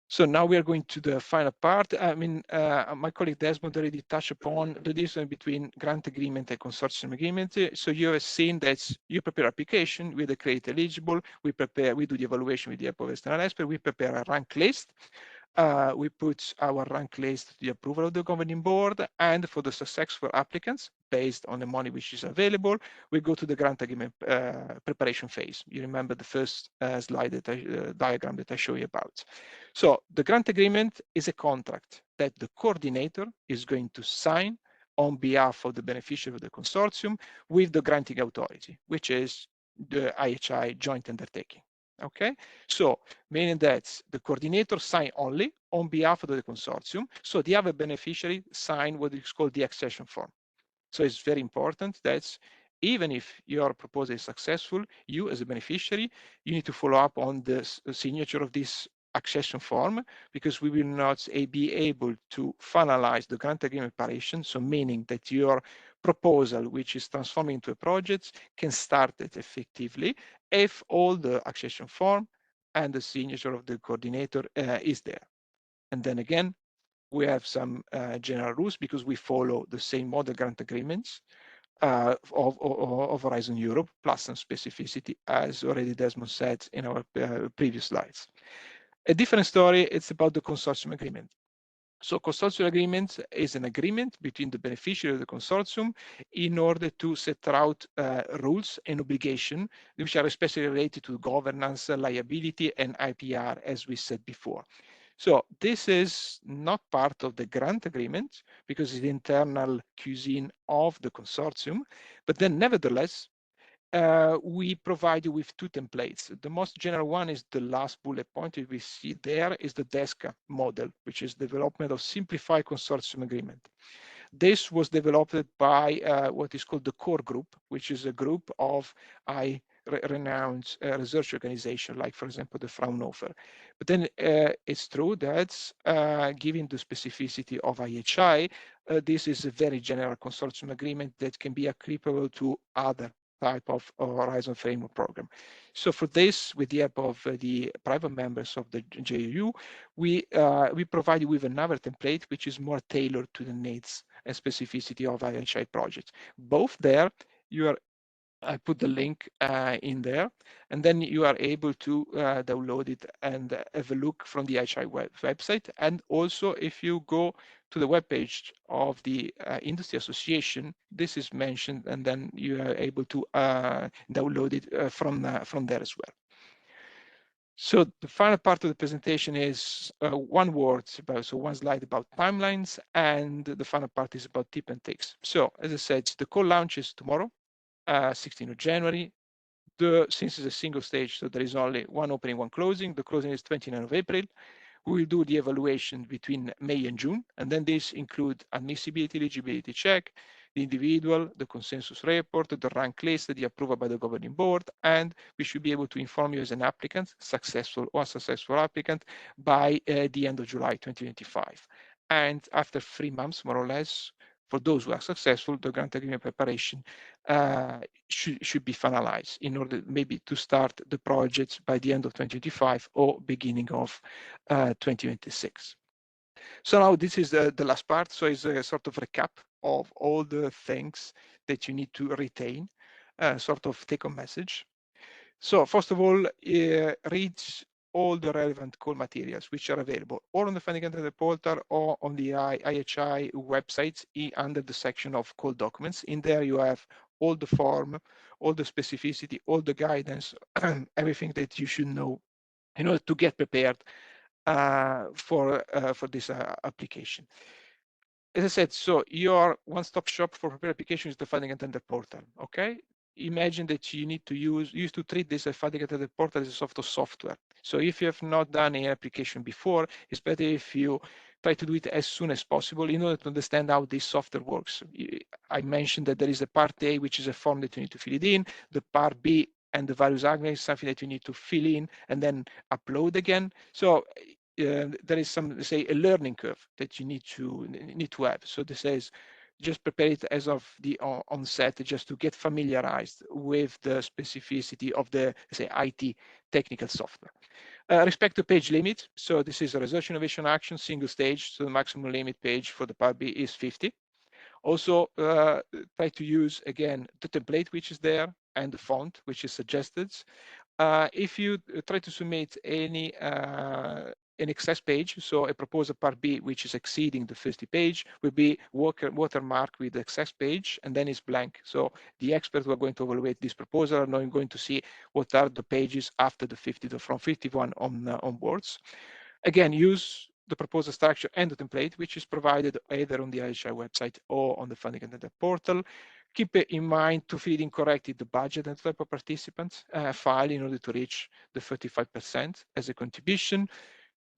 So now we are going to the final part. I mean, my colleague Desmond already touched upon the difference between grant agreement and consortium agreement. So you have seen that you prepare application with the credit eligible, we do the evaluation with the help of external expert, we prepare a rank list. We put our rank list to the approval of the governing board, and for the successful applicants, based on the money which is available, we go to the grant agreement preparation phase. You remember the first slide that diagram that I showed you about. So the grant agreement is a contract that the coordinator is going to sign on behalf of the beneficiary of the consortium with the granting authority, which is the IHI joint undertaking. Okay, so meaning that the coordinator sign only on behalf of the consortium, so the other beneficiary sign what is called the accession form. So it's very important that even if your proposal is successful, you as a beneficiary, you need to follow up on the signature of this accession form, because we will not be able to finalize the grant agreement operation. So meaning that your proposal, which is transforming into a project, can start it effectively if all the accession form and the signature of the coordinator is there. And then again, we have some general rules because we follow the same model grant agreements of Horizon Europe, plus some specificity, as already Desmond said in our previous slides. A different story, it's about the consortium agreement. So consortium agreement is an agreement between the beneficiary of the consortium in order to set out rules and obligations which are especially related to governance, liability, and IPR, as we said before. So this is not part of the grant agreement because it's the internal cuisine of the consortium, but then nevertheless, we provide you with two templates. The most general one is the last bullet point we see there is the DESCA model, which is development of simplified consortium agreement. This was developed by what is called the core group, which is a group of renowned research organization, like, for example, the Fraunhofer. But then it's true that given the specificity of IHI, this is a very general consortium agreement that can be applicable to other type of Horizon Framework Program. So for this, with the help of the private members of the JU, we provide you with another template which is more tailored to the needs and specificity of IHI projects. Both there, I put the link in there, and then you are able to download it and have a look from the IHI website. And also, if you go to the webpage of the Industry Association, this is mentioned, and then you are able to download it from there as well. So the final part of the presentation is one slide about timelines, and the final part is about tip and tricks. So as I said, the call launch is tomorrow, 16th of January. Since it's a single stage, so there is only one opening, one closing. The closing is 29th of April. We will do the evaluation between May and June, and then this include admissibility, eligibility check, the individual, the consensus report, the rank list, the approval by the governing board, and we should be able to inform you as an applicant, successful or unsuccessful applicant, by the end of July 2025. And after 3 months, more or less, for those who are successful, the grant agreement preparation should be finalized in order maybe to start the project by the end of 2025 or beginning of 2026. So now this is the last part. So it's a sort of recap of all the things that you need to retain, sort of take-home message. So first of all, read all the relevant call materials which are available or on the funding under the portal or on the IHI website under the section of call documents. In there you have all the form, all the specificity, all the guidance, everything that you should know in order to get prepared for this application. As I said, so your one-stop shop for prepared application is the funding and tender portal. Okay, imagine that you need to use to treat this as funding and tender portal as a sort of software. So if you have not done an application before, it's better if you try to do it as soon as possible in order to understand how this software works. I mentioned that there is a part A, which is a form that you need to fill it in. The part B and the various arguments, something that you need to fill in and then upload again. So there is some, say, a learning curve that you need to have. So this is just prepare it as of the onset, just to get familiarized with the specificity of the, say, IT technical software. Respect to page limit, so this is a research innovation action, single stage, so the maximum limit page for the Part B is 50. Also, try to use, again, the template which is there and the font which is suggested. If you try to submit an excess page, so a proposal Part B which is exceeding the 50 page, will be watermarked with the excess page, and then it's blank. So the experts who are going to evaluate this proposal are not going to see what are the pages after the 50, from 51 onwards. Again, use the proposal structure and the template, which is provided either on the IHI website or on the funding candidate portal. Keep in mind to feed in correctly the budget and type of participants file in order to reach the 35% as a contribution.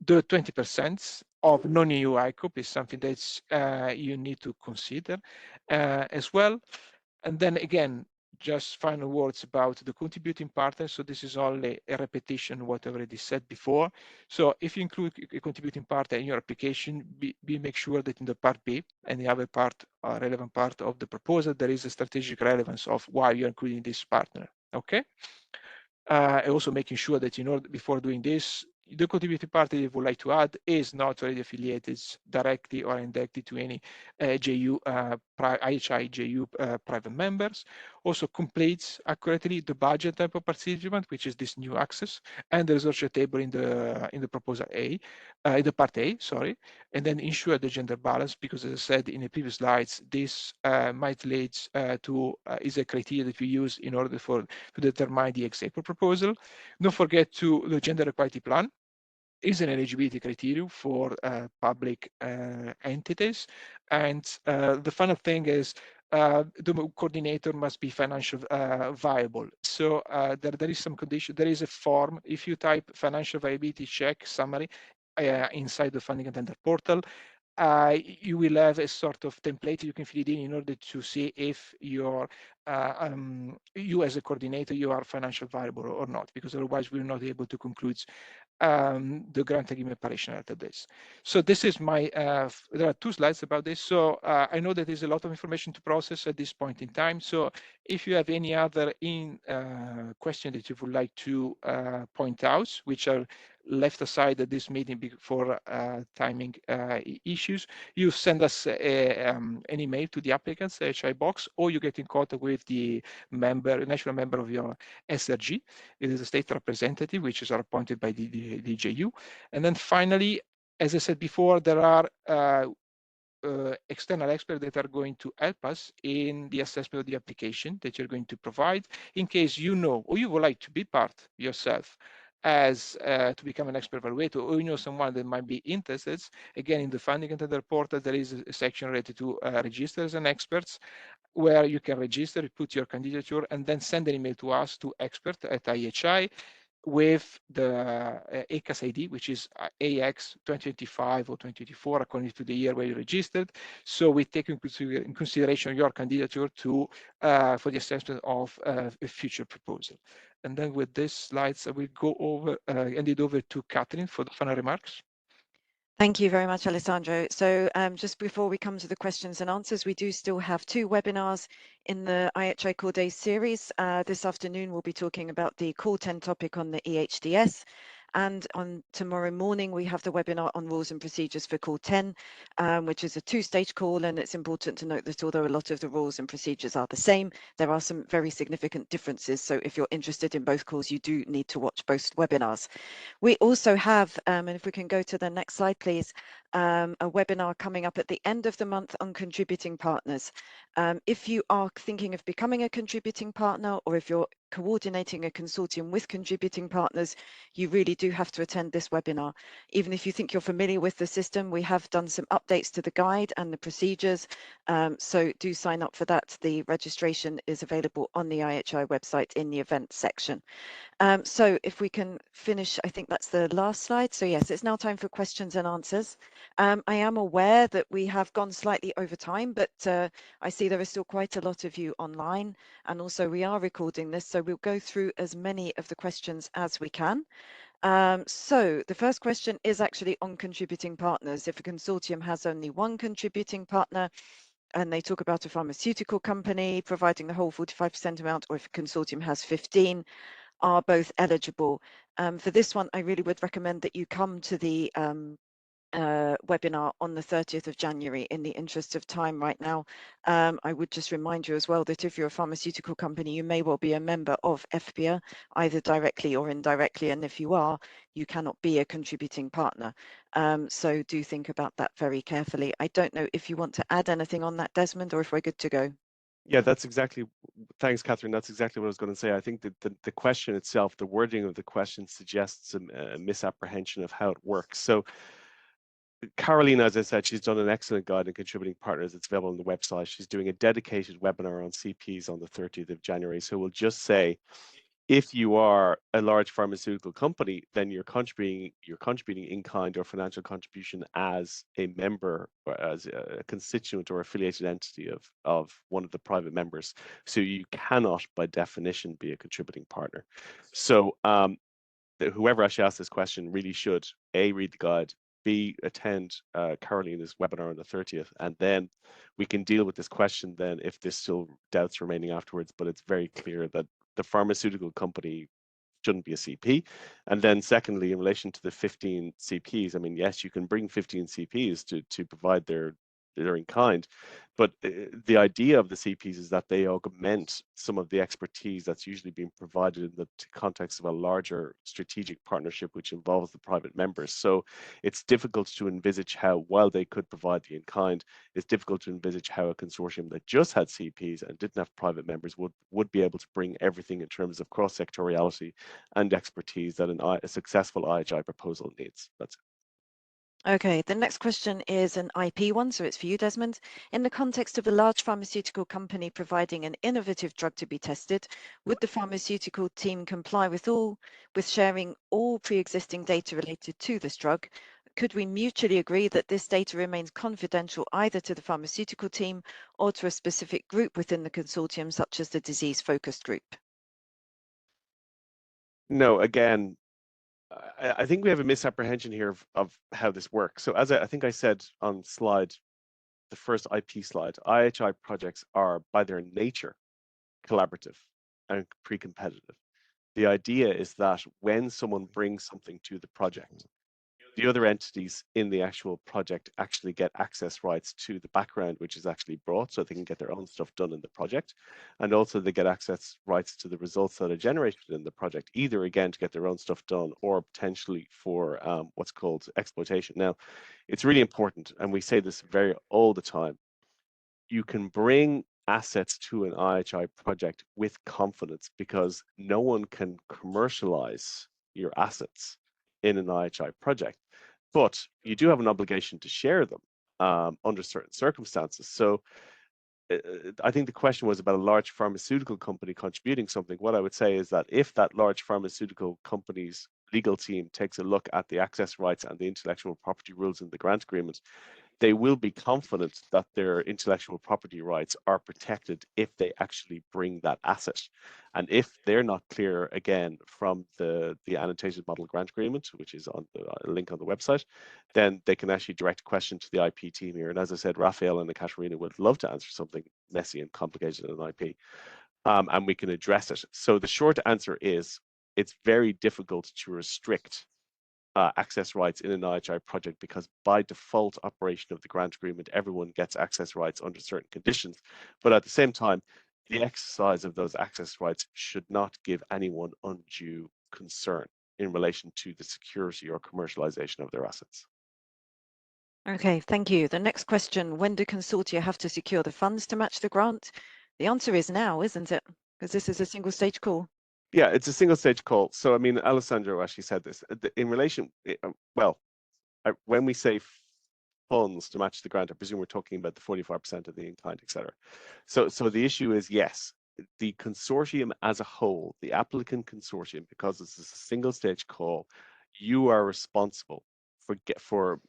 The 20% of non-EU ICOP is something that you need to consider as well. And then again, just final words about the contributing partners. So this is only a repetition of what I already said before. So if you include a contributing partner in your application, make sure that in the Part B and the other part, relevant part of the proposal, there is a strategic relevance of why you're including this partner. Okay. And also making sure that before doing this, the contributing party you would like to add is not already affiliated directly or indirectly to any IHI JU private members. Also completes accurately the budget type of participant, which is this new access, and the research table in the proposal A, in the Part A, sorry, and then ensure the gender balance, because as I said in the previous slides, this might lead to is a criteria that we use in order to determine the example proposal. Don't forget the gender equality plan is an eligibility criterion for public entities. And the final thing is the coordinator must be financially viable. So there is some condition, there is a form. If you type financial viability check summary inside the funding and tender portal, you will have a sort of template you can fill it in order to see if you as a coordinator, you are financially viable or not, because otherwise we're not able to conclude the grant agreement operational at this. So this is my, there are 2 slides about this. So I know that there's a lot of information to process at this point in time. So if you have any other question that you would like to point out, which are left aside at this meeting for timing issues, you send us an email to the applicants, HI box, or you get in contact with the national member of your SRG. It is a state representative, which is appointed by the JU. And then finally, as I said before, there are external experts that are going to help us in the assessment of the application that you're going to provide, in case you know or you would like to be part yourself as to become an expert evaluator, or you know someone that might be interested. Again, in the funding and tender portal, there is a section related to register as an expert, where you can register, put your candidature, and then send an email to us, to expert@IHI, with the ACAS ID, which is AX 2025 or 2024, according to the year where you registered. So we take in consideration your candidature for the assessment of a future proposal. And then with these slides, I will go over, hand it over to Catherine for the final remarks. Thank you very much, Alessandro. So just before we come to the questions and answers, we do still have 2 webinars in the IHI Call Days series. This afternoon, we'll be talking about the Call 10 topic on the EHDS. And on tomorrow morning, we have the webinar on rules and procedures for Call 10, which is a 2-stage call. And it's important to note that although a lot of the rules and procedures are the same, there are some very significant differences. So if you're interested in both calls, you do need to watch both webinars. We also have, and if we can go to the next slide, please, a webinar coming up at the end of the month on contributing partners. If you are thinking of becoming a contributing partner, or if you're coordinating a consortium with contributing partners, you really do have to attend this webinar. Even if you think you're familiar with the system, we have done some updates to the guide and the procedures, so do sign up for that. The registration is available on the IHI website in the events section. So if we can finish, I think that's the last slide. So yes, it's now time for questions and answers. I am aware that we have gone slightly over time, but I see there are still quite a lot of you online, and also we are recording this, so we'll go through as many of the questions as we can. So the first question is actually on contributing partners. If a consortium has only 1 contributing partner, and they talk about a pharmaceutical company providing the whole 45% amount, or if a consortium has 15, are both eligible. For this one, I really would recommend that you come to the webinar on the 30th of January in the interest of time right now. I would just remind you as well that if you're a pharmaceutical company, you may well be a member of FPIA, either directly or indirectly, and if you are, you cannot be a contributing partner. So do think about that very carefully. I don't know if you want to add anything on that, Desmond, or if we're good to go. Yeah, that's exactly, thanks, Catherine. That's exactly what I was going to say. I think that the question itself, the wording of the question suggests a misapprehension of how it works. So Caroline, as I said, she's done an excellent guide on contributing partners. It's available on the website. She's doing a dedicated webinar on CPs on the 30th of January. So we'll just say, if you are a large pharmaceutical company, then you're contributing in kind or financial contribution as a member or as a constituent or affiliated entity of one of the private members. So you cannot, by definition, be a contributing partner. So whoever actually asked this question really should A, read the guide, B, attend Carolina's webinar on the 30th, and then we can deal with this question then if there's still doubts remaining afterwards. But it's very clear that the pharmaceutical company shouldn't be a CP. And then secondly, in relation to the 15 CPs, I mean, yes, you can bring 15 CPs to provide their in kind, but the idea of the CPs is that they augment some of the expertise that's usually being provided in the context of a larger strategic partnership, which involves the private members. So it's difficult to envisage how, while they could provide the in kind, it's difficult to envisage how a consortium that just had CPs and didn't have private members would be able to bring everything in terms of cross-sectoriality and expertise that a successful IHI proposal needs. That's it. Okay, the next question is an IP one, so it's for you, Desmond. In the context of a large pharmaceutical company providing an innovative drug to be tested, would the pharmaceutical team comply with sharing all pre-existing data related to this drug? Could we mutually agree that this data remains confidential either to the pharmaceutical team or to a specific group within the consortium, such as the disease-focused group? No, again, I think we have a misapprehension here of how this works. So as I think I said on the first IP slide, IHI projects are by their nature collaborative and pre-competitive. The idea is that when someone brings something to the project, the other entities in the actual project actually get access rights to the background which is actually brought, so they can get their own stuff done in the project. And also they get access rights to the results that are generated in the project, either again to get their own stuff done or potentially for what's called exploitation. Now, it's really important, and we say this all the time, you can bring assets to an IHI project with confidence because no one can commercialize your assets in an IHI project. But you do have an obligation to share them under certain circumstances. So I think the question was about a large pharmaceutical company contributing something. What I would say is that if that large pharmaceutical company's legal team takes a look at the access rights and the intellectual property rules in the grant agreement, they will be confident that their intellectual property rights are protected if they actually bring that asset. And if they're not clear, again, from the annotated model grant agreement, which is on the link on the website, then they can actually direct a question to the IP team here. And as I said, Raphael and Ekaterina would love to answer something messy and complicated in an IP, and we can address it. So the short answer is it's very difficult to restrict access rights in an IHI project because by default operation of the grant agreement, everyone gets access rights under certain conditions. But at the same time, the exercise of those access rights should not give anyone undue concern in relation to the security or commercialization of their assets. Okay, thank you. The next question, when do consortia have to secure the funds to match the grant? The answer is now, isn't it? Because this is a single stage call. Yeah, it's a single stage call. So, I mean, Alessandro actually said this in relation, when we say funds to match the grant, I presume we're talking about the 45% of the in-kind, et cetera. So the issue is, yes, the consortium as a whole, the applicant consortium, because this is a single stage call, you are responsible for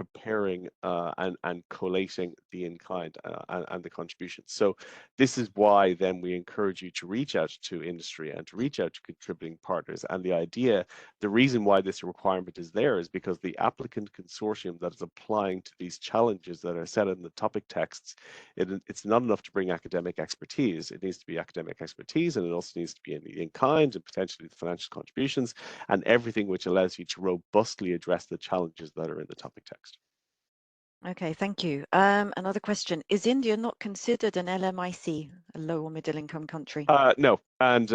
preparing and collating the in-kind and the contributions. So this is why then we encourage you to reach out to industry and to reach out to contributing partners. And the reason why this requirement is there is because the applicant consortium that is applying to these challenges that are set in the topic texts, it's not enough to bring academic expertise. It needs to be academic expertise, and it also needs to be in kind and potentially the financial contributions and everything which allows you to robustly address the challenges that are in the topic text. Okay, thank you. Another question. Is India not considered an LMIC, a low or middle income country? No, and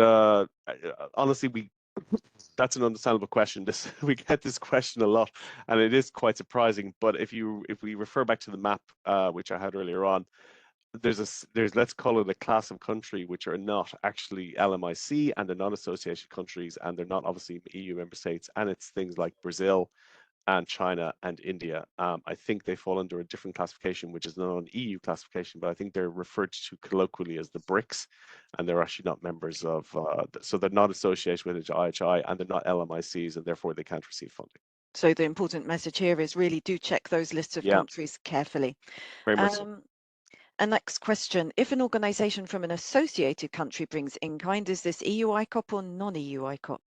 honestly, that's an understandable question. We get this question a lot, and it is quite surprising. But if we refer back to the map which I had earlier on, there's let's call it a class of country which are not actually LMIC, and they're not associated countries, and they're not obviously EU member states, and it's things like Brazil and China and India. I think they fall under a different classification, which is not an EU classification, but I think they're referred to colloquially as the BRICS, and they're actually not members of, so they're not associated with IHI, and they're not LMICs, and therefore they can't receive funding. So the important message here is really do check those lists of countries carefully. Very much so. A next question. If an organisation from an associated country brings in-kind, is this EU ICOP or non-EU ICOP?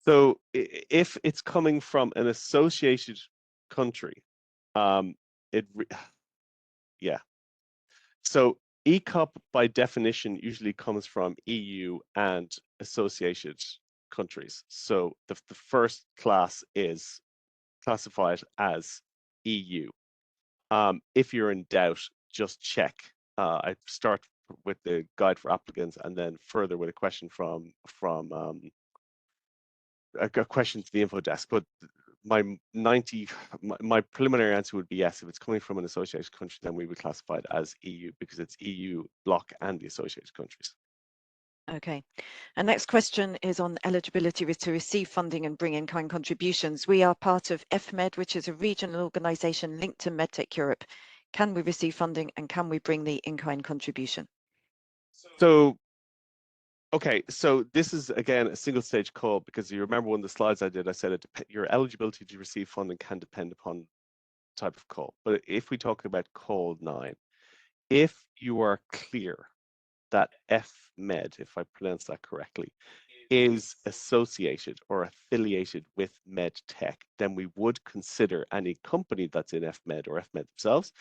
So if it's coming from an associated country, yeah. So ECOP by definition usually comes from EU and associated countries. So the first class is classified as EU. If you're in doubt, just check. I start with the guide for applicants and then further with a question from a question to the info desk, but my preliminary answer would be yes. If it's coming from an associated country, then we would classify it as EU because it's EU bloc and the associated countries. Okay. And next question is on eligibility to receive funding and bring in-kind contributions. We are part of FMED, which is a regional organisation linked to MedTech Europe. Can we receive funding and can we bring the in-kind contribution? So okay, so this is again a single stage call because you remember one of the slides I did, I said your eligibility to receive funding can depend upon type of call. But if we talk about call 9, if you are clear that FMED, if I pronounce that correctly, is associated or affiliated with MedTech, then we would consider any company that's in FMED or FMED themselves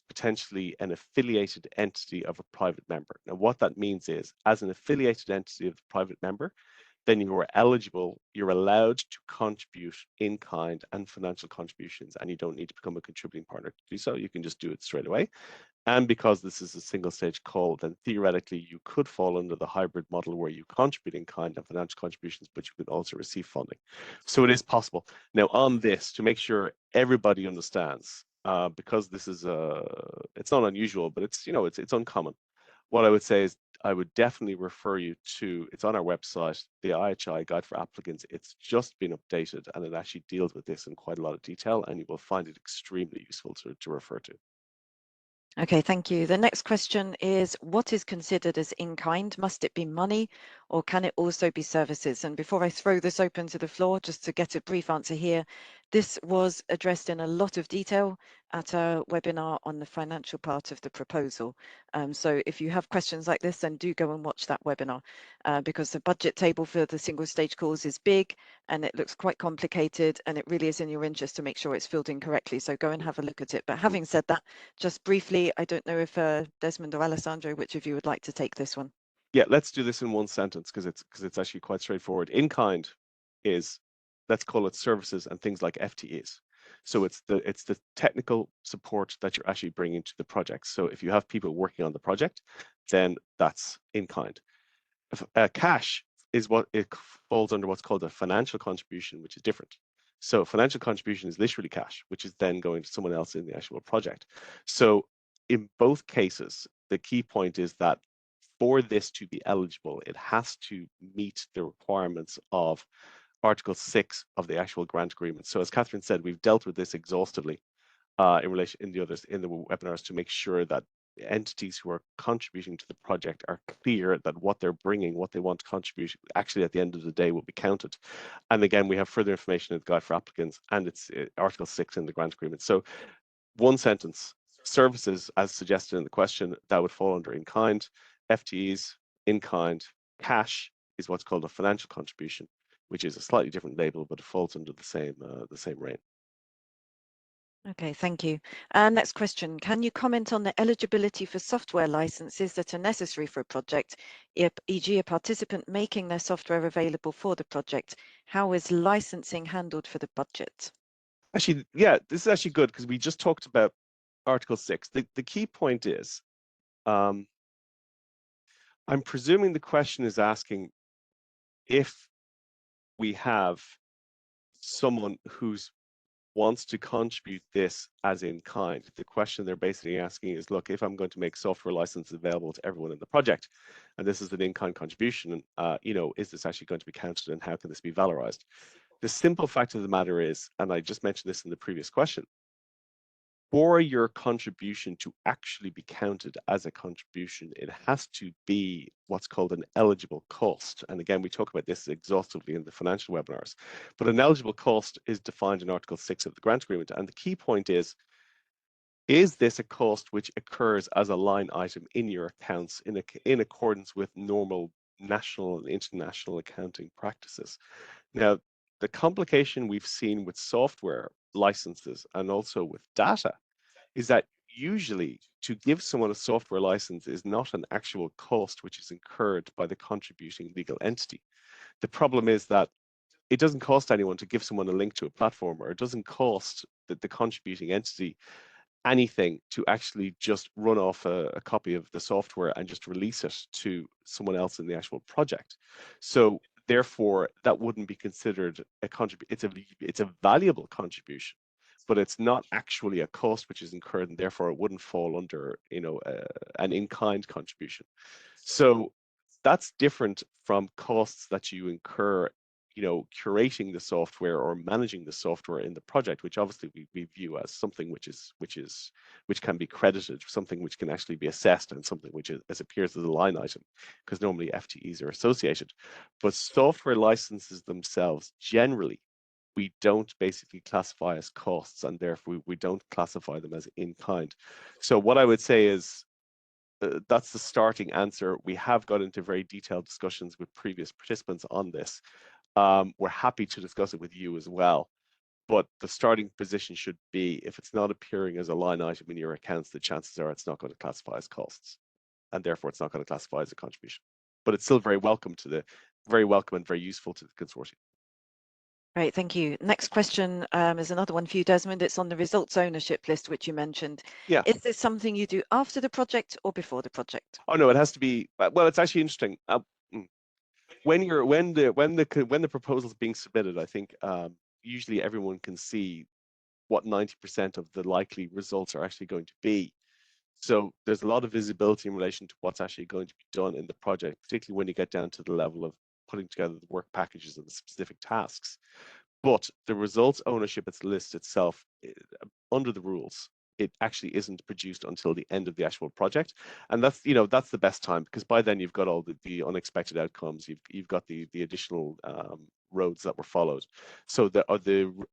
potentially an affiliated entity of a private member. Now, what that means is, as an affiliated entity of the private member, then you are eligible, you're allowed to contribute in kind and financial contributions, and you don't need to become a contributing partner to do so. You can just do it straight away. And because this is a single stage call, then theoretically you could fall under the hybrid model where you contribute in kind and financial contributions, but you could also receive funding. So it is possible. Now on this, to make sure everybody understands, because this is it's not unusual, but it's it's uncommon. What I would say is I would definitely refer you to, it's on our website, the IHI Guide for Applicants. It's just been updated and it actually deals with this in quite a lot of detail, and you will find it extremely useful to refer to. Okay, thank you. The next question is, what is considered as in-kind? Must it be money or can it also be services? And before I throw this open to the floor, just to get a brief answer here, this was addressed in a lot of detail at our webinar on the financial part of the proposal. So if you have questions like this, then do go and watch that webinar because the budget table for the single stage calls is big and it looks quite complicated, and it really is in your interest to make sure it's filled in correctly. So go and have a look at it. But having said that, just briefly, I don't know if Desmond or Alessandro, which of you would like to take this one? Yeah, let's do this in one sentence because it's actually quite straightforward. In kind is, let's call it services and things like FTEs. So it's the technical support that you're actually bringing to the project. So if you have people working on the project, then that's in kind. Cash is what it falls under what's called a financial contribution, which is different. So financial contribution is literally cash, which is then going to someone else in the actual project. So in both cases, the key point is that for this to be eligible, it has to meet the requirements of Article 6 of the actual grant agreement. So as Catherine said, we've dealt with this exhaustively in relation in the webinars to make sure that entities who are contributing to the project are clear that what they're bringing, what they want to contribute, actually at the end of the day will be counted. And again, we have further information in the guide for applicants, and it's Article 6 in the grant agreement. So one sentence, services as suggested in the question, that would fall under in-kind, FTEs, in-kind, cash is what's called a financial contribution, which is a slightly different label, but it falls under the same reign. Okay, thank you. Next question. Can you comment on the eligibility for software licenses that are necessary for a project, e.g. a participant making their software available for the project? How is licensing handled for the budget? Actually, yeah, this is actually good because we just talked about Article 6. The key point is, I'm presuming the question is asking if we have someone who's wants to contribute this as in kind. The question they're basically asking is, look, if I'm going to make software licenses available to everyone in the project, and this is an in-kind contribution, you know, is this actually going to be counted and how can this be valorized? The simple fact of the matter is, and I just mentioned this in the previous question, for your contribution to actually be counted as a contribution, it has to be what's called an eligible cost. And again, we talk about this exhaustively in the financial webinars, but an eligible cost is defined in Article 6 of the grant agreement. And the key point is this a cost which occurs as a line item in your accounts in accordance with normal national and international accounting practices? Now, the complication we've seen with software licenses and also with data is that usually to give someone a software license is not an actual cost which is incurred by the contributing legal entity. The problem is that it doesn't cost anyone to give someone a link to a platform, or it doesn't cost the contributing entity anything to actually just run off a copy of the software and just release it to someone else in the actual project. So therefore, that wouldn't be considered a contribution. It's a valuable contribution, but it's not actually a cost which is incurred, and therefore it wouldn't fall under, you know, an in-kind contribution. So that's different from costs that you incur, you know, curating the software or managing the software in the project, which obviously we view as something which can be credited, something which can actually be assessed, and something which appears as a line item, because normally FTEs are associated. But software licenses themselves, generally, we don't basically classify as costs, and therefore we don't classify them as in kind. So what I would say is, that's the starting answer. We have got into very detailed discussions with previous participants on this. We're happy to discuss it with you as well. But the starting position should be, if it's not appearing as a line item in your accounts, the chances are it's not going to classify as costs, and therefore it's not going to classify as a contribution. But it's still very welcome and very useful to the consortium. Great, thank you. Next question is another one for you, Desmond. It's on the results ownership list, which you mentioned. Yeah. Is this something you do after the project or before the project? Oh no, it has to be. Well, it's actually interesting. When the proposal is being submitted, I think usually everyone can see what 90% of the likely results are actually going to be. So there's a lot of visibility in relation to what's actually going to be done in the project, particularly when you get down to the level of putting together the work packages and the specific tasks. But the results ownership list itself, under the rules, it actually isn't produced until the end of the actual project, and that's, you know, that's the best time, because by then you've got all the unexpected outcomes, you've got the additional roads that were followed. So the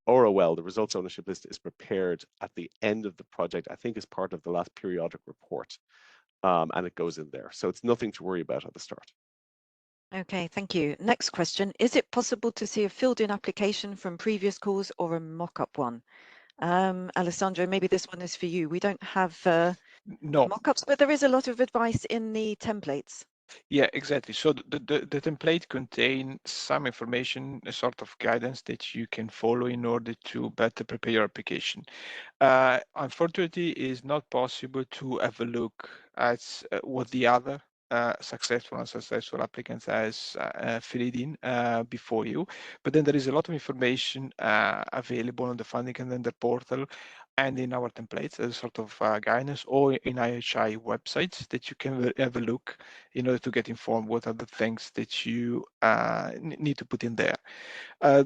ROL, the results ownership list, is prepared at the end of the project, I think as part of the last periodic report, and it goes in there. So it's nothing to worry about at the start. Okay, thank you. Next question. Is it possible to see a filled-in application from previous calls or a mock-up one? Alessandro, maybe this one is for you. We don't have No. mock-ups, but there is a lot of advice in the templates. Yeah, exactly. So the template contains some information, a sort of guidance that you can follow in order to better prepare your application. Unfortunately, it is not possible to have a look at what the other successful and unsuccessful applicants has filled in before you. But then there is a lot of information available on the funding calendar portal and in our templates as a sort of guidance, or in IHI websites that you can have a look in order to get informed what are the things that you need to put in there. A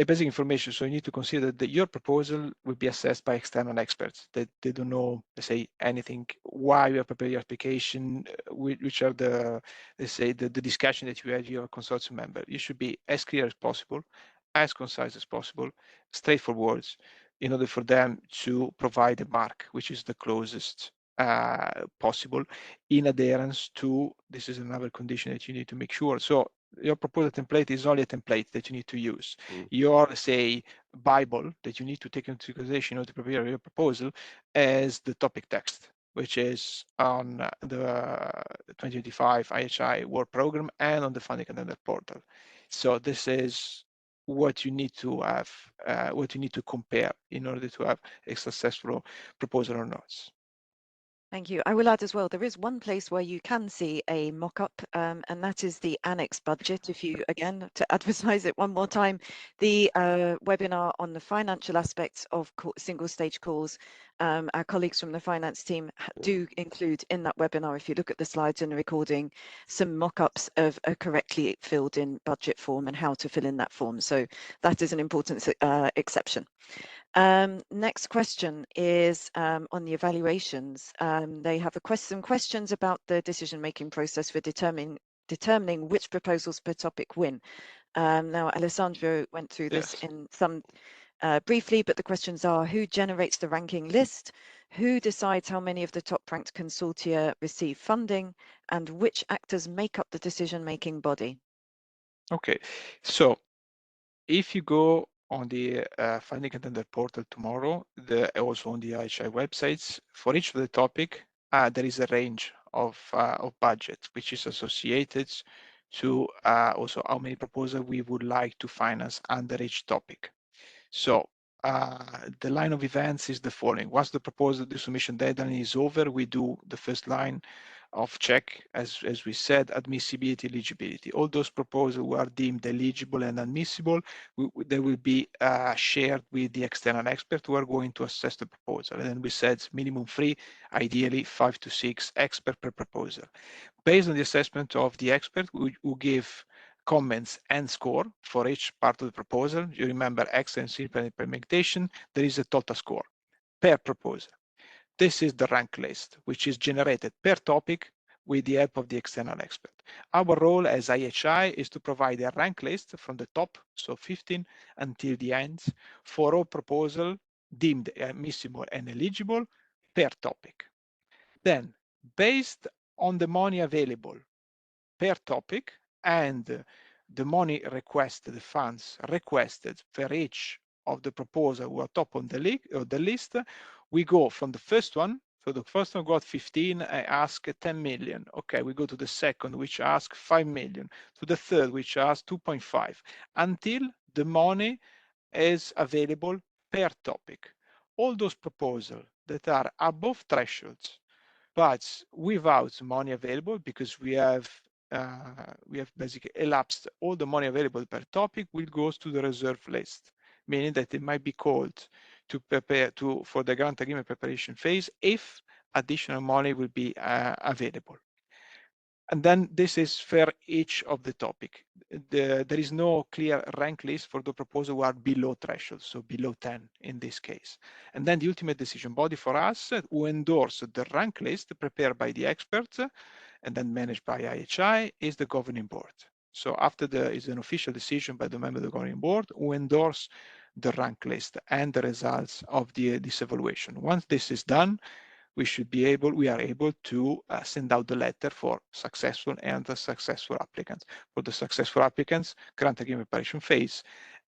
basic information, so you need to consider that your proposal will be assessed by external experts that they don't know, let's say, anything, why you have prepared your application, which are the, let's say, the discussion that you had your consortium member. You should be as clear as possible, as concise as possible, straightforward, in order for them to provide a mark, which is the closest possible in adherence to, this is another condition that you need to make sure. So your proposal template is only a template that you need to use. Your, say, Bible that you need to take into consideration in order to prepare your proposal as the topic text, which is on the 2025 IHI World Program and on the Funding Calendar portal. So this is what you need to have, what you need to compare in order to have a successful proposal or not. Thank you. I will add as well, there is one place where you can see a mock-up, and that is the annex budget. If you, again, to advertise it one more time, the webinar on the financial aspects of single stage calls, our colleagues from the finance team do include in that webinar, if you look at the slides in the recording, some mock-ups of a correctly filled in budget form and how to fill in that form. So that is an important exception. Next question is on the evaluations. They have some questions about the decision-making process for determining which proposals per topic win. Now, Alessandro went through this in some briefly, but the questions are: who generates the ranking list? Who decides how many of the top-ranked consortia receive funding? And which actors make up the decision-making body? Okay, so if you go on the Funding Contender portal tomorrow, also on the IHI websites, for each of the topic, there is a range of budget, which is associated to also how many proposals we would like to finance under each topic. So the line of events is the following. Once the proposal, the submission deadline is over, we do the first line of check, as we said, admissibility, eligibility. All those proposals who are deemed eligible and admissible, they will be shared with the external expert who are going to assess the proposal. And then we said minimum 3, ideally 5 to 6 experts per proposal. Based on the assessment of the expert, who give comments and score for each part of the proposal. You remember excellent simple implementation, there is a total score per proposal. This is the rank list, which is generated per topic with the help of the external expert. Our role as IHI is to provide a rank list from the top, so 15, until the end, for all proposals deemed admissible and eligible per topic. Then, based on the money available per topic and the money requested, the funds requested for each of the proposals who are top on the list, we go from the first one. So the first one got 15, I ask 10 million. Okay, we go to the second, which asks 5 million, to the third, which asks 2.5, until the money is available per topic. All those proposals that are above thresholds, but without money available, because we have basically elapsed all the money available per topic, will go to the reserve list, meaning that it might be called to prepare for the grant agreement preparation phase if additional money will be available. And then this is for each of the topic. There is no clear rank list for the proposals who are below threshold, so below 10 in this case. And then the ultimate decision body for us who endorse the rank list prepared by the experts and then managed by IHI is the governing board. So after there is an official decision by the member of the governing board who endorse the rank list and the results of this evaluation. Once this is done, we are able to send out the letter for successful and unsuccessful applicants. For the successful applicants, grant agreement preparation phase,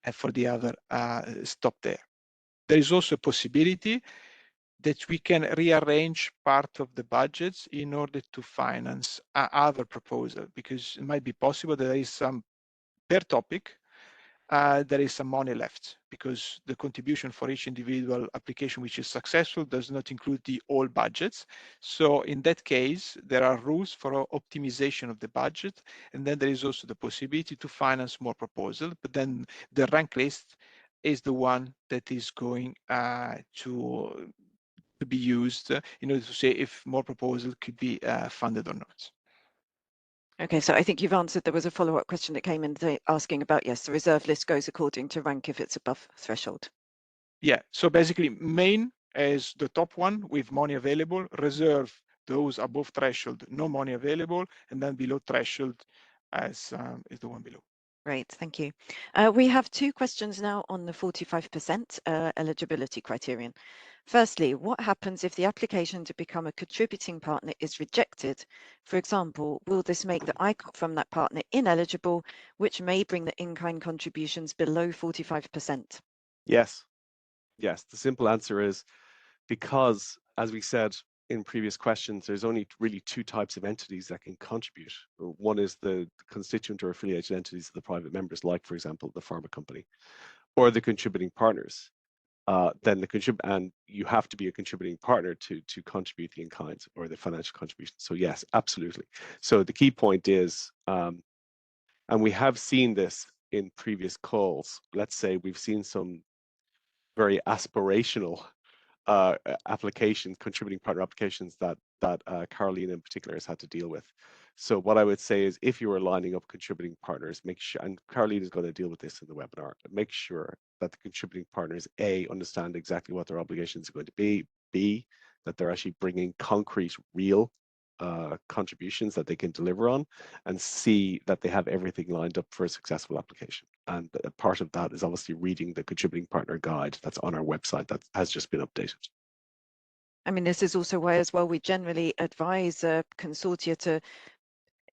and for the other, stop there. There is also a possibility that we can rearrange part of the budgets in order to finance other proposals, because it might be possible that there is some per topic, there is some money left because the contribution for each individual application which is successful does not include the all budgets. So in that case, there are rules for optimization of the budget. And then there is also the possibility to finance more proposals, but then the rank list is the one that is going to be used in order to say if more proposals could be funded or not. Okay, so I think you've answered. There was a follow-up question that came in asking about, yes, the reserve list goes according to rank if it's above threshold. Yeah, so basically main is the top one with money available, reserve those above threshold, no money available, and then below threshold as is the one below. Great, thank you. We have two questions now on the 45% eligibility criterion. Firstly, what happens if the application to become a contributing partner is rejected? For example, will this make the ICOP from that partner ineligible, which may bring the in-kind contributions below 45%? Yes. Yes. The simple answer is because, as we said in previous questions, there's only really two types of entities that can contribute. One is the constituent or affiliated entities of the private members, like, for example, the pharma company, or the contributing partners. And you have to be a contributing partner to contribute the in-kind or the financial contribution. So yes, absolutely. So the key point is, and we have seen this in previous calls. Let's say we've seen some very aspirational applications, contributing partner applications that Caroline in particular has had to deal with. So what I would say is, if you are lining up contributing partners, make sure, and Caroline is going to deal with this in the webinar, make sure that the contributing partners, A, understand exactly what their obligations are going to be, B, that they're actually bringing concrete, real contributions that they can deliver on, and C, that they have everything lined up for a successful application. And part of that is obviously reading the contributing partner guide that's on our website that has just been updated. I mean, this is also why as well we generally advise consortia to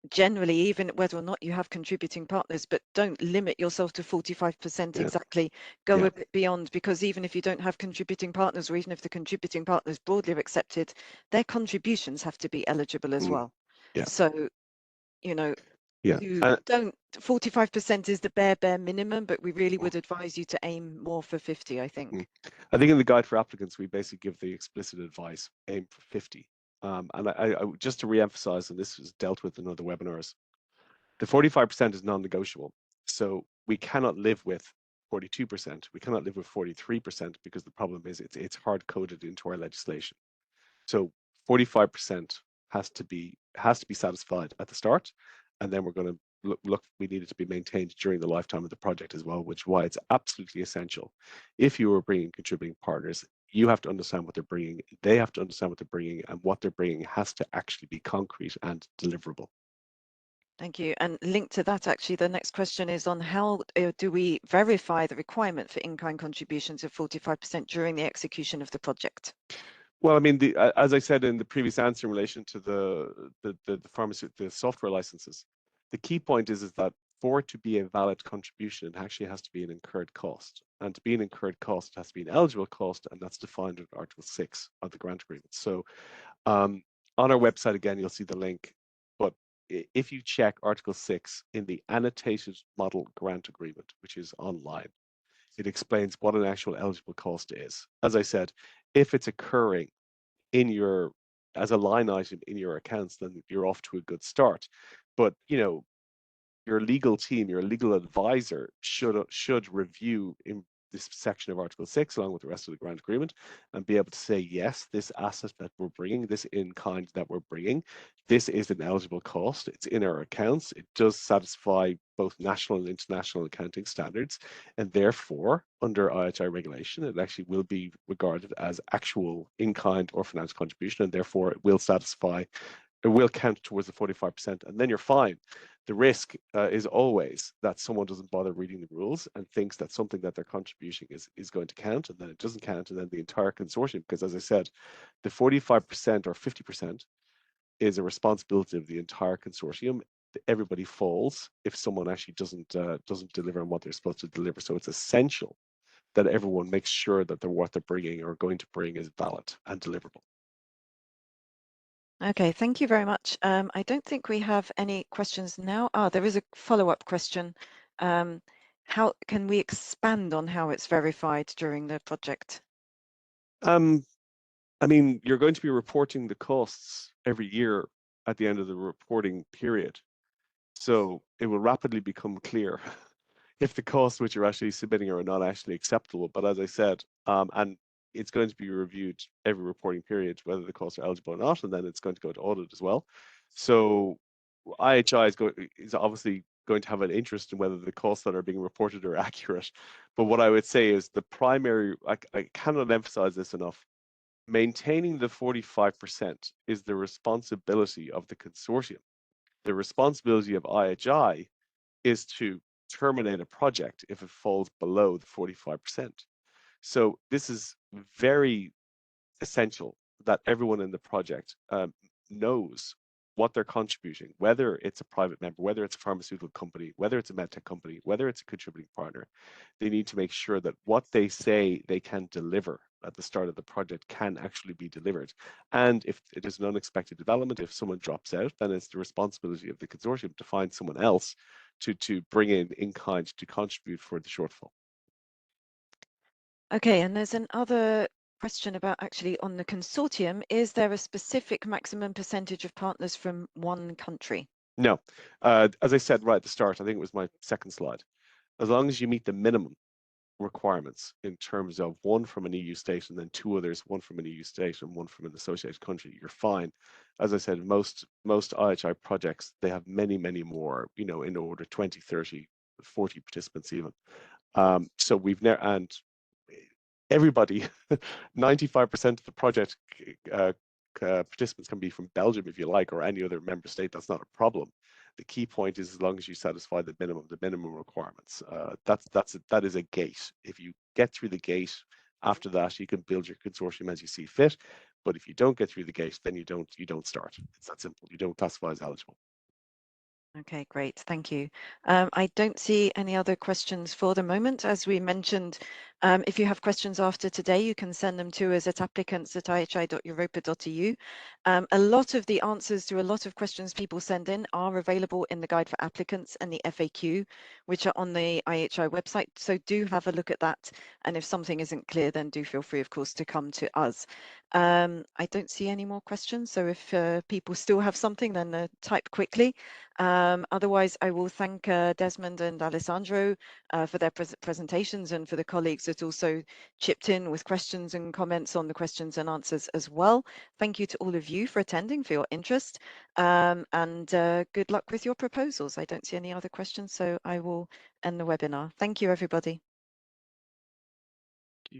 generally, even whether or not you have contributing partners, but don't limit yourself to 45% exactly. Go a bit beyond, because even if you don't have contributing partners, or even if the contributing partners broadly are accepted, their contributions have to be eligible as well. Yeah. So, you know, you don't, 45% is the bare minimum, but we really would advise you to aim more for 50, I think. I think in the guide for applicants, we basically give the explicit advice, aim for 50. And I just to re-emphasize, and this was dealt with in other webinars, the 45% is non-negotiable. So we cannot live with 42%. We cannot live with 43% because the problem is it's hard-coded into our legislation. So 45% has to be satisfied at the start, and then we're going to look, we need it to be maintained during the lifetime of the project as well, which is why it's absolutely essential. If you are bringing contributing partners, you have to understand what they're bringing, they have to understand what they're bringing, and what they're bringing has to actually be concrete and deliverable. Thank you. And linked to that, actually, the next question is on how do we verify the requirement for in-kind contributions of 45% during the execution of the project? Well, I mean, as I said in the previous answer in relation to the software licenses, the key point is that for it to be a valid contribution, it actually has to be an incurred cost. And to be an incurred cost, it has to be an eligible cost, and that's defined in Article 6 of the grant agreement. So on our website, again, you'll see the link. But if you check Article 6 in the annotated model grant agreement, which is online, it explains what an actual eligible cost is. As I said, if it's occurring as a line item in your accounts, then you're off to a good start. But your legal team, your legal advisor should review in this section of Article 6 along with the rest of the grant agreement and be able to say, yes, this asset that we're bringing, this in-kind that we're bringing, this is an eligible cost. It's in our accounts. It does satisfy both national and international accounting standards, and therefore, under IHI regulation, it actually will be regarded as actual in-kind or financial contribution, and therefore it will count towards the 45%, and then you're fine. The risk is always that someone doesn't bother reading the rules and thinks that something that they're contributing is going to count, and then it doesn't count, and then the entire consortium, because as I said, the 45% or 50% is a responsibility of the entire consortium. Everybody falls if someone actually doesn't deliver on what they're supposed to deliver. So it's essential that everyone makes sure that what they're bringing or going to bring is valid and deliverable. Okay, thank you very much. I don't think we have any questions now. There is a follow-up question. How can we expand on how it's verified during the project? I mean, you're going to be reporting the costs every year at the end of the reporting period. So it will rapidly become clear if the costs which you're actually submitting are not actually acceptable. But as I said, and it's going to be reviewed every reporting period, whether the costs are eligible or not, and then it's going to go to audit as well. So IHI is obviously going to have an interest in whether the costs that are being reported are accurate. But what I would say is the primary, I cannot emphasize this enough, maintaining the 45% is the responsibility of the consortium. The responsibility of IHI is to terminate a project if it falls below the 45%. So this is very essential that everyone in the project knows what they're contributing, whether it's a private member, whether it's a pharmaceutical company, whether it's a medtech company, whether it's a contributing partner. They need to make sure that what they say they can deliver at the start of the project can actually be delivered. And if it is an unexpected development, if someone drops out, then it's the responsibility of the consortium to find someone else to bring in kind to contribute for the shortfall. Okay, and there's another question about actually on the consortium. Is there a specific maximum percentage of partners from one country? No. As I said right at the start, I think it was my second slide. As long as you meet the minimum requirements in terms of one from an EU state and then two others, one from an EU state and one from an associated country, you're fine. As I said, most IHI projects, they have many, many more, you know, in order 20, 30, 40 participants even. So we've never, and everybody, 95% of the project participants can be from Belgium if you like, or any other member state. That's not a problem. The key point is as long as you satisfy the minimum requirements. That is a gate. If you get through the gate, after that you can build your consortium as you see fit. But if you don't get through the gate, then you don't start. It's that simple. You don't classify as eligible. Okay, great. Thank you. I don't see any other questions for the moment. As we mentioned, if you have questions after today, you can send them to us at applicants@ihi.europa.eu. A lot of the answers to a lot of questions people send in are available in the guide for applicants and the FAQ, which are on the IHI website. So do have a look at that. And if something isn't clear, then do feel free, of course, to come to us. I don't see any more questions. So if people still have something, then type quickly. Otherwise, I will thank Desmond and Alessandro for their presentations and for the colleagues that also chipped in with questions and comments on the questions and answers as well. Thank you to all of you for attending, for your interest, and good luck with your proposals. I don't see any other questions, so I will end the webinar. Thank you, everybody.